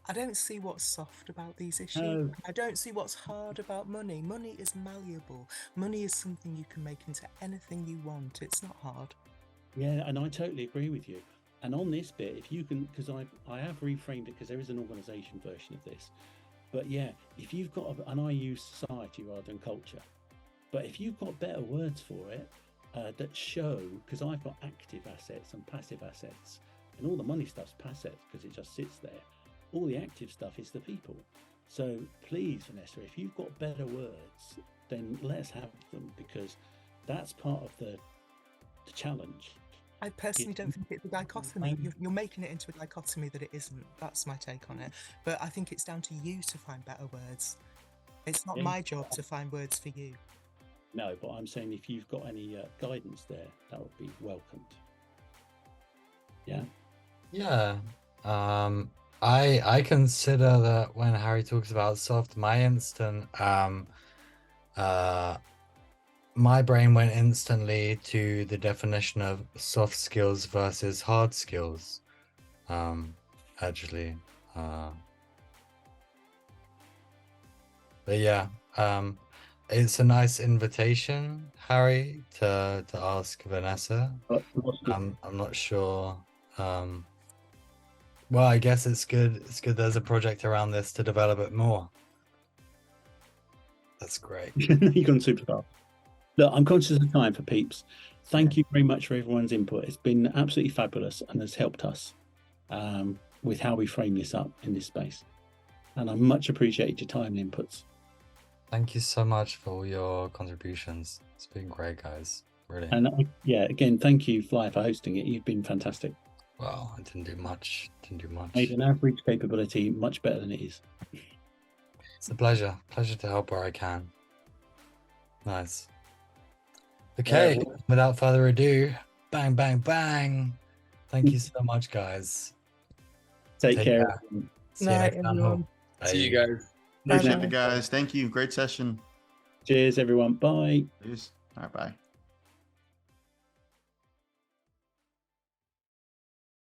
I don't see what's soft about these issues. No. I don't see what's hard about money. Money is malleable. Money is something you can make into anything you want. It's not hard. Yeah, and I totally agree with you. And on this bit, if you can, because I have reframed it because there is an organization version of this. But yeah, if you've got, and I use society rather than culture, but if you've got better words for it that show, because I've got active assets and passive assets, and all the money stuff's passive because it just sits there. All the active stuff is the people. So please, Vanessa, if you've got better words, then let's have them, because that's part of the challenge. I personally don't think it's a dichotomy. You're making it into a dichotomy that it isn't. That's my take on it. But I think it's down to you to find better words. It's not my job to find words for you. No, but I'm saying if you've got any guidance there, that would be welcomed. Yeah? Yeah. I consider that when Harry talks about soft, my brain went instantly to the definition of soft skills versus hard skills. Actually. But yeah, it's a nice invitation, Harry, to ask Vanessa. I'm not sure. Well, I guess it's good. It's good there's a project around this to develop it more. That's great. You've gone super fast. Look, I'm conscious of time for peeps. Thank you very much for everyone's input. It's been absolutely fabulous and has helped us with how we frame this up in this space. And I much appreciate your time and inputs. Thank you so much for all your contributions. It's been great, guys. Really. And yeah, again, thank you, Fly, for hosting it. You've been fantastic. Well, I didn't do much. Made an average capability much better than it is. It's a pleasure. Pleasure to help where I can. Nice. Okay, without further ado, bang, bang, bang. Thank you so much, guys. Take care. See you next time. everyone. See you guys. Appreciate Bye-bye. it, guys. Thank you. Great session. Cheers, everyone. Bye. Cheers. All right, bye.